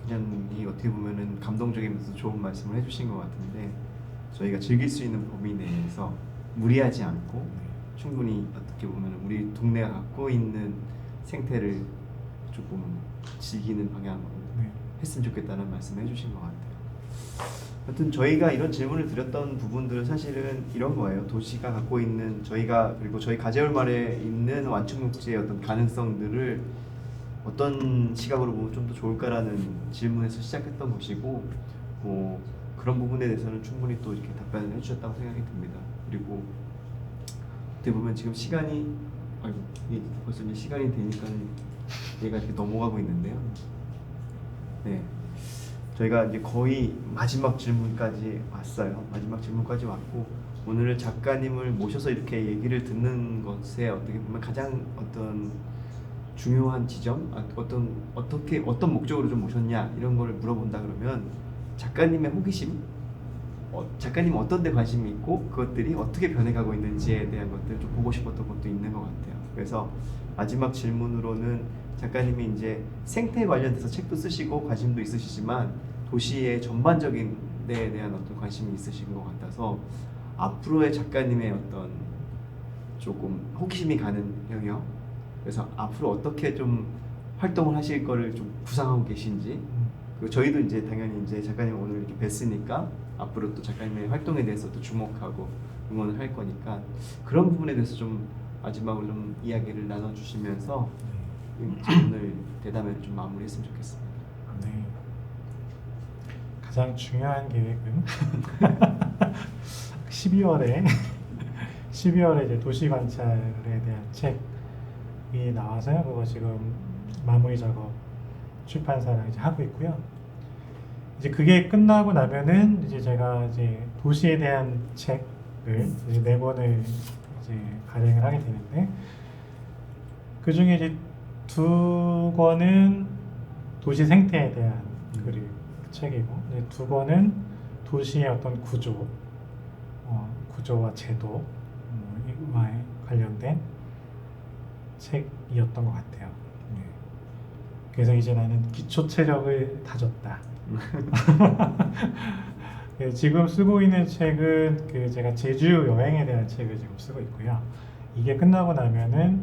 기자님이 어떻게 보면은 감동적이면서 좋은 말씀을 해주신 것 같은데, 저희가 즐길 수 있는 범위 내에서 무리하지 않고 충분히 어떻게 보면 우리 동네가 갖고 있는 생태를 조금 즐기는 방향으로 네. 했으면 좋겠다는 말씀을 해주신 것 같아요. 하여튼 저희가 이런 질문을 드렸던 부분들은 사실은 이런 거예요. 도시가 갖고 있는 저희가 그리고 저희 가재울마을에 있는 완충목지의 어떤 가능성들을 어떤 시각으로 보면 좀 더 좋을까라는 질문에서 시작했던 것이고, 뭐 그런 부분에 대해서는 충분히 또 이렇게 답변을 해주셨다고 생각이 듭니다. 그리고 어떻게 보면 지금 시간이 이게 벌써 이제 시간이 되니까 얘가 이렇게 넘어가고 있는데요. 네, 저희가 이제 거의 마지막 질문까지 왔어요. 마지막 질문까지 왔고, 오늘 작가님을 모셔서 이렇게 얘기를 듣는 것에 어떻게 보면 가장 어떤 중요한 지점, 어떤 목적으로 좀 모셨냐 이런 거를 물어본다 그러면 작가님의 호기심, 작가님 어떤 데 관심이 있고 그것들이 어떻게 변해가고 있는지에 대한 것들 좀 보고 싶었던 것도 있는 것 같아요. 그래서 마지막 질문으로는 작가님이 이제 생태 관련돼서 책도 쓰시고 관심도 있으시지만 도시의 전반적인 데에 대한 어떤 관심이 있으신 것 같아서 앞으로의 작가님의 어떤 조금 호기심이 가는 영역, 그래서 앞으로 어떻게 좀 활동을 하실 거를 좀 구상하고 계신지, 그리고 저희도 이제 당연히 이제 작가님 오늘 이렇게 뵀으니까 앞으로 또 작가님의 활동에 대해서 또 주목하고 응원을 할 거니까 그런 부분에 대해서 좀 마지막으로 좀 이야기를 나눠주시면서 오늘 대담회를 좀 마무리했으면 좋겠습니다. 네. 가장 중요한 계획은 12월에 이제 도시 관찰에 대한 책이 나와서요. 그거 지금 마무리 작업 출판사랑 이제 하고 있고요. 이제 그게 끝나고 나면은 이제 제가 이제 도시에 대한 책을 이제 4권을 이제 발행을 하게 되는데, 그 중에 이제 2권은 도시 생태에 대한 그 책이고, 이제 2권은 도시의 어떤 구조와 제도와 관련된 책이었던 것 같아요. 네. 그래서 이제 나는 기초 체력을 다졌다. 지금 쓰고 있는 책은 그 제가 제주 여행에 대한 책을 지금 쓰고 있고요. 이게 끝나고 나면은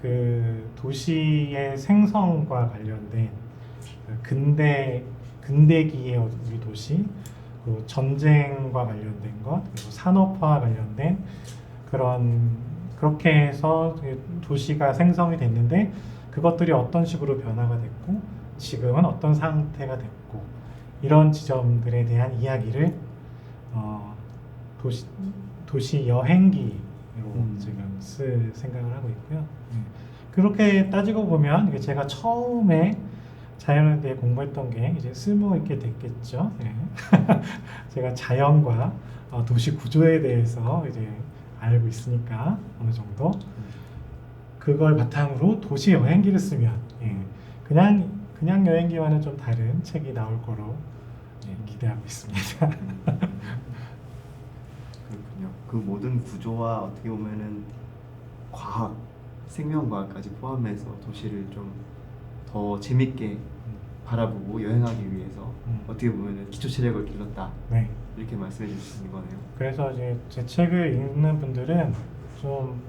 그 도시의 생성과 관련된 근대기의 우리 도시, 그리고 전쟁과 관련된 것, 그리고 산업화와 관련된 그렇게 해서 도시가 생성이 됐는데 그것들이 어떤 식으로 변화가 됐고 지금은 어떤 상태가 됐고, 이런 지점들에 대한 이야기를 도시 여행기로 지금 쓸 생각을 하고 있고요. 그렇게 따지고 보면 이게 제가 처음에 자연에 대해 공부했던 게 이제 쓸모 있게 됐겠죠. 제가 자연과 도시 구조에 대해서 이제 알고 있으니까 어느 정도 그걸 바탕으로 도시 여행기를 쓰면 그냥 여행기와는 좀 다른 책이 나올 거로 기대하고 있습니다. 그렇군요. 그 모든 구조와 어떻게 보면은 과학, 생명과학까지 포함해서 도시를 좀 더 재밌게 바라보고 여행하기 위해서 어떻게 보면은 기초 체력을 길렀다. 네. 이렇게 말씀해 주시는 거네요. 그래서 이제 제 책을 읽는 분들은 좀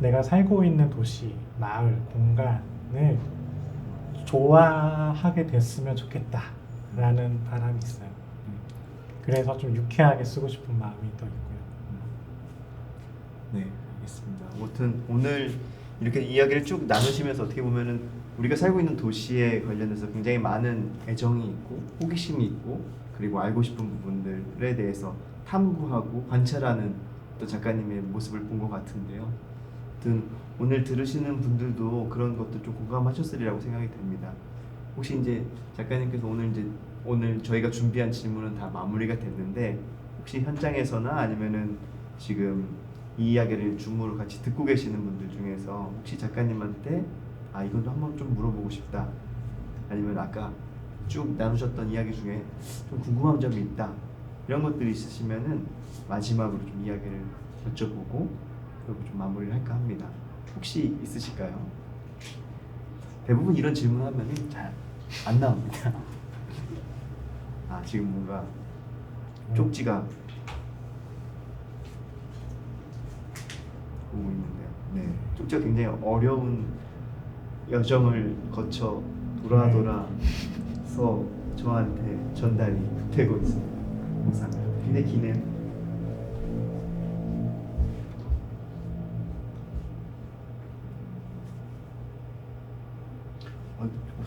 내가 살고 있는 도시, 마을, 공간을 좋아하게 됐으면 좋겠다라는 바람이 있어요. 그래서 좀 유쾌하게 쓰고 싶은 마음이 더 있고요. 네, 알겠습니다. 아무튼 오늘 이렇게 이야기를 쭉 나누시면서 어떻게 보면은 우리가 살고 있는 도시에 관련해서 굉장히 많은 애정이 있고 호기심이 있고 그리고 알고 싶은 부분들에 대해서 탐구하고 관찰하는 또 작가님의 모습을 본 것 같은데요. 아무튼 오늘 들으시는 분들도 그런 것도 좀 공감하셨으리라고 생각이 됩니다. 혹시 이제 작가님께서 오늘 저희가 준비한 질문은 다 마무리가 됐는데 혹시 현장에서나 아니면은 지금 이 이야기를 줌으로 같이 듣고 계시는 분들 중에서 혹시 작가님한테 이건 한번 좀 물어보고 싶다, 아니면 아까 쭉 나누셨던 이야기 중에 좀 궁금한 점이 있다, 이런 것들이 있으시면은 마지막으로 좀 이야기를 여쭤보고 그리고 좀 마무리를 할까 합니다. 혹시 있으실까요? 대부분 이런 질문하면은 잘 안 나옵니다. 지금 뭔가 쪽지가 오고 있는데요. 네, 쪽지가 굉장히 어려운 여정을 거쳐 돌아서 저한테 전달이 되고 있습니다. 감사합니다. 굉장히 기네요.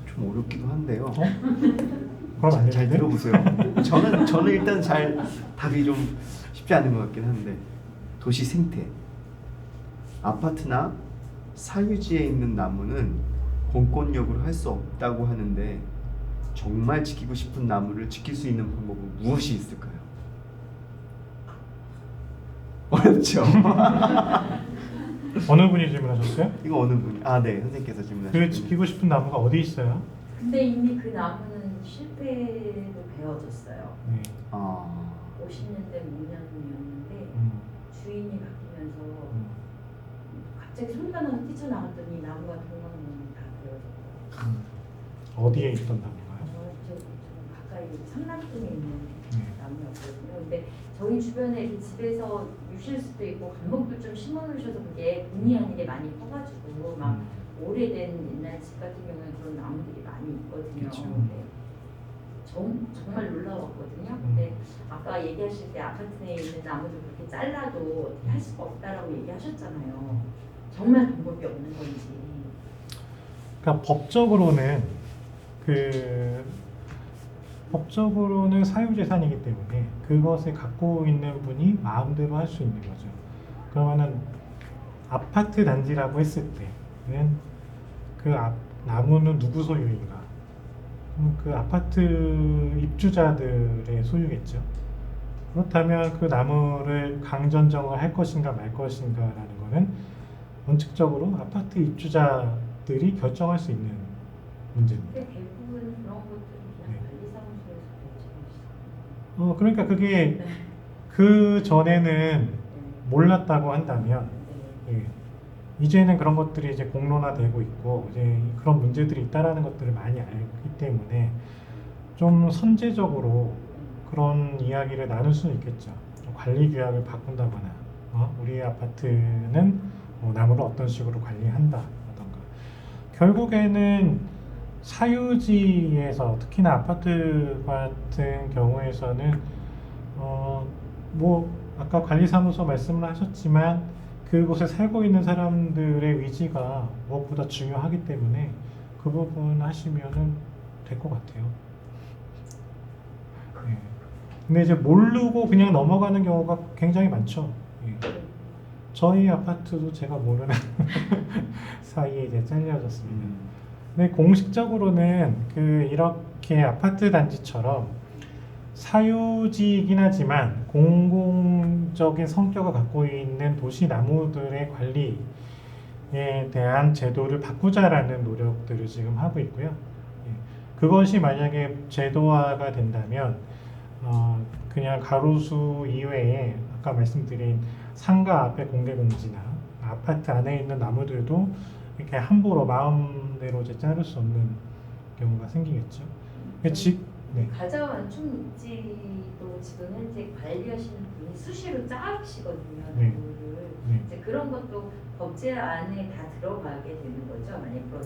좀 어렵기도 한데요. 그럼 안 잘 되는데? 들어보세요. 저는 일단 잘 답이 좀 쉽지 않은 것 같긴 한데, 도시 생태. 아파트나 사유지에 있는 나무는 공권력으로 할 수 없다고 하는데 정말 지키고 싶은 나무를 지킬 수 있는 방법은 무엇이 있을까요? 어렵죠. 어느 분이 질문하셨어요? 이거 어느 분이? 네, 선생님께서 그 질문하셨군요. 지키고 싶은 나무가 어디 있어요? 근데 이미 그 나무는 실패로 베어졌어요. 네. 50년대 문양이었는데 주인이 바뀌면서 갑자기 소리가 나서 뛰쳐나갔더니 나무가 동방면이 다 베어졌어요. 어디에 있던 나무가요? 저 가까이 상남동에 있는 네. 나무였거든요. 근데 저희 주변에 이렇게 집에서 유실수도 있고 감목도 좀 심어놓으셔서 그게 본의 아니게 많이 커가지고 막 오래된 옛날 집 같은 경우는 그런 나무들이 많이 있거든요. 그쵸. 근데 정말 놀라웠거든요. 근데 아까 얘기하실 때 아파트 내에 있는 나무들 그렇게 잘라도 어떻게 할 수가 없다라고 얘기하셨잖아요. 정말 방법이 없는 건지. 그러니까 법적으로는 사유재산이기 때문에 그것을 갖고 있는 분이 마음대로 할 수 있는 거죠. 그러면은 아파트 단지라고 했을 때는 나무는 누구 소유인가? 그 아파트 입주자들의 소유겠죠. 그렇다면 그 나무를 강전정을 할 것인가 말 것인가라는 거는 원칙적으로 아파트 입주자들이 결정할 수 있는 문제입니다. 근데 대부분 그런 것들은 그냥 관리사무소에서 결정하시죠. 그러니까 그게 그 전에는 몰랐다고 한다면, 예, 이제는 그런 것들이 이제 공론화되고 있고 이제 그런 문제들이 있다라는 것들을 많이 알기 때문에 좀 선제적으로 그런 이야기를 나눌 수는 있겠죠. 관리 규약을 바꾼다거나, 우리 아파트는 나무를 어떤 식으로 관리한다라던가. 결국에는 사유지에서 특히나 아파트 같은 경우에서는 아까 관리사무소 말씀을 하셨지만 그곳에 살고 있는 사람들의 위지가 무엇보다 중요하기 때문에 그 부분 하시면은 될 것 같아요. 네. 근데 이제 모르고 그냥 넘어가는 경우가 굉장히 많죠. 예. 저희 아파트도 제가 모르는 사이에 이제 잘려졌습니다. 근데 공식적으로는 이렇게 아파트 단지처럼 사유지이긴 하지만 공공적인 성격을 갖고 있는 도시 나무들의 관리에 대한 제도를 바꾸자라는 노력들을 지금 하고 있고요. 그것이 만약에 제도화가 된다면 그냥 가로수 이외에 아까 말씀드린 상가 앞에 공개 공지나 아파트 안에 있는 나무들도 이렇게 함부로 마음대로 이제 자를 수 없는 경우가 생기겠죠. 네. 가자완충지도 지금 현재 관리하시는 분이 수시로 자르시거든요. 네. 나무를. 네. 이제 그런 것도 법제 안에 다 들어가게 되는 거죠. 만약 그런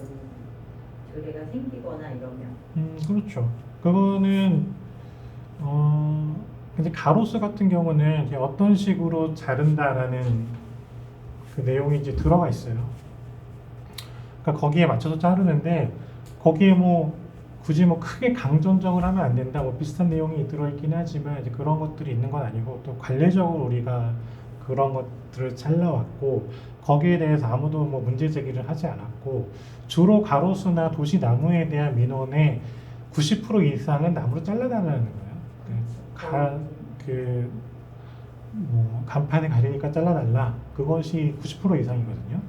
조례가 생기거나 이러면. 그렇죠. 그거는 이제 가로수 같은 경우는 이제 어떤 식으로 자른다라는 그 내용이 이제 들어가 있어요. 그러니까 거기에 맞춰서 자르는데 거기에 굳이 크게 강전정을 하면 안 된다 비슷한 내용이 들어있긴 하지만 이제 그런 것들이 있는 건 아니고 또 관례적으로 우리가 그런 것들을 잘라왔고 거기에 대해서 아무도 문제 제기를 하지 않았고 주로 가로수나 도시 나무에 대한 민원의 90% 이상은 나무로 잘라달라는 거예요. 간판에 가리니까 잘라달라. 그것이 90% 이상이거든요.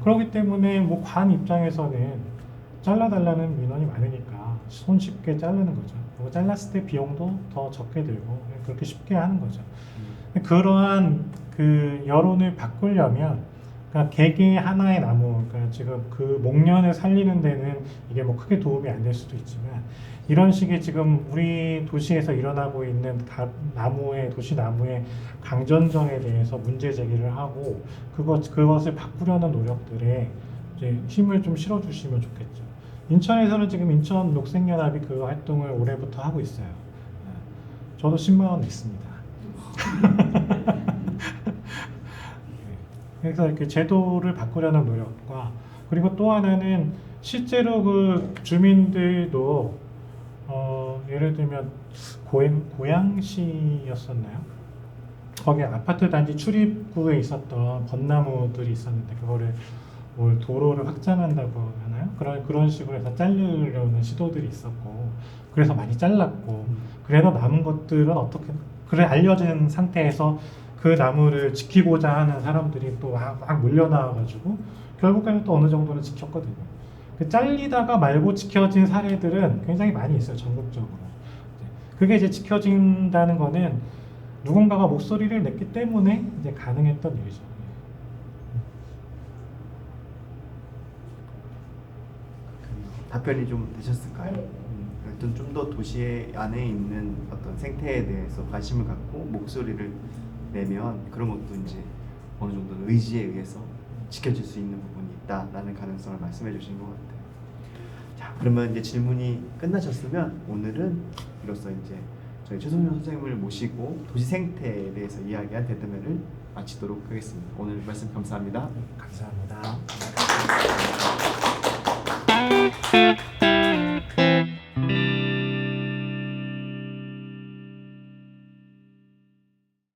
그렇기 때문에 뭐 관 입장에서는 잘라달라는 민원이 많으니까 손쉽게 자르는 거죠. 그리고 잘랐을 때 비용도 더 적게 들고 그렇게 쉽게 하는 거죠. 그러한 그 여론을 바꾸려면 그러니까 개개 하나의 나무, 그러니까 지금 그 목련을 살리는 데는 이게 뭐 크게 도움이 안 될 수도 있지만 이런 식의 지금 우리 도시에서 일어나고 있는 도시 나무의 강전정에 대해서 문제 제기를 하고 그것을 바꾸려는 노력들에 이제 힘을 좀 실어주시면 좋겠죠. 인천에서는 지금 인천 녹색연합이 그 활동을 올해부터 하고 있어요. 저도 10만 원 냈습니다. 그래서 이렇게 제도를 바꾸려는 노력과 그리고 또 하나는 실제로 그 주민들도 예를 들면 고양시였었나요? 거기 아파트 단지 출입구에 있었던 벚나무들이 있었는데 그거를 뭘 도로를 확장한다고 하나요? 그런 식으로 해서 자르려는 시도들이 있었고 그래서 많이 잘랐고 그래도 남은 것들은 어떻게 그래 알려진 상태에서 그 나무를 지키고자 하는 사람들이 또 막 몰려나와가지고 결국에는 또 어느 정도는 지켰거든요. 그 잘리다가 말고 지켜진 사례들은 굉장히 많이 있어요, 전국적으로. 그게 이제 지켜진다는 거는 누군가가 목소리를 냈기 때문에 이제 가능했던 일이죠. 답변이 좀 되셨을까요? 네. 하여튼 좀 더 도시 안에 있는 어떤 생태에 대해서 관심을 갖고 목소리를 내면 그런 것도 이제 어느 정도는 의지에 의해서 지켜질 수 있는 부분이 있다라는 가능성을 말씀해 주신 것 같아요. 자, 그러면 이제 질문이 끝나셨으면 오늘은 이로써 이제 저희 최성준 선생님을 모시고 도시 생태에 대해서 이야기한 대담회를 마치도록 하겠습니다. 오늘 말씀 감사합니다. 감사합니다.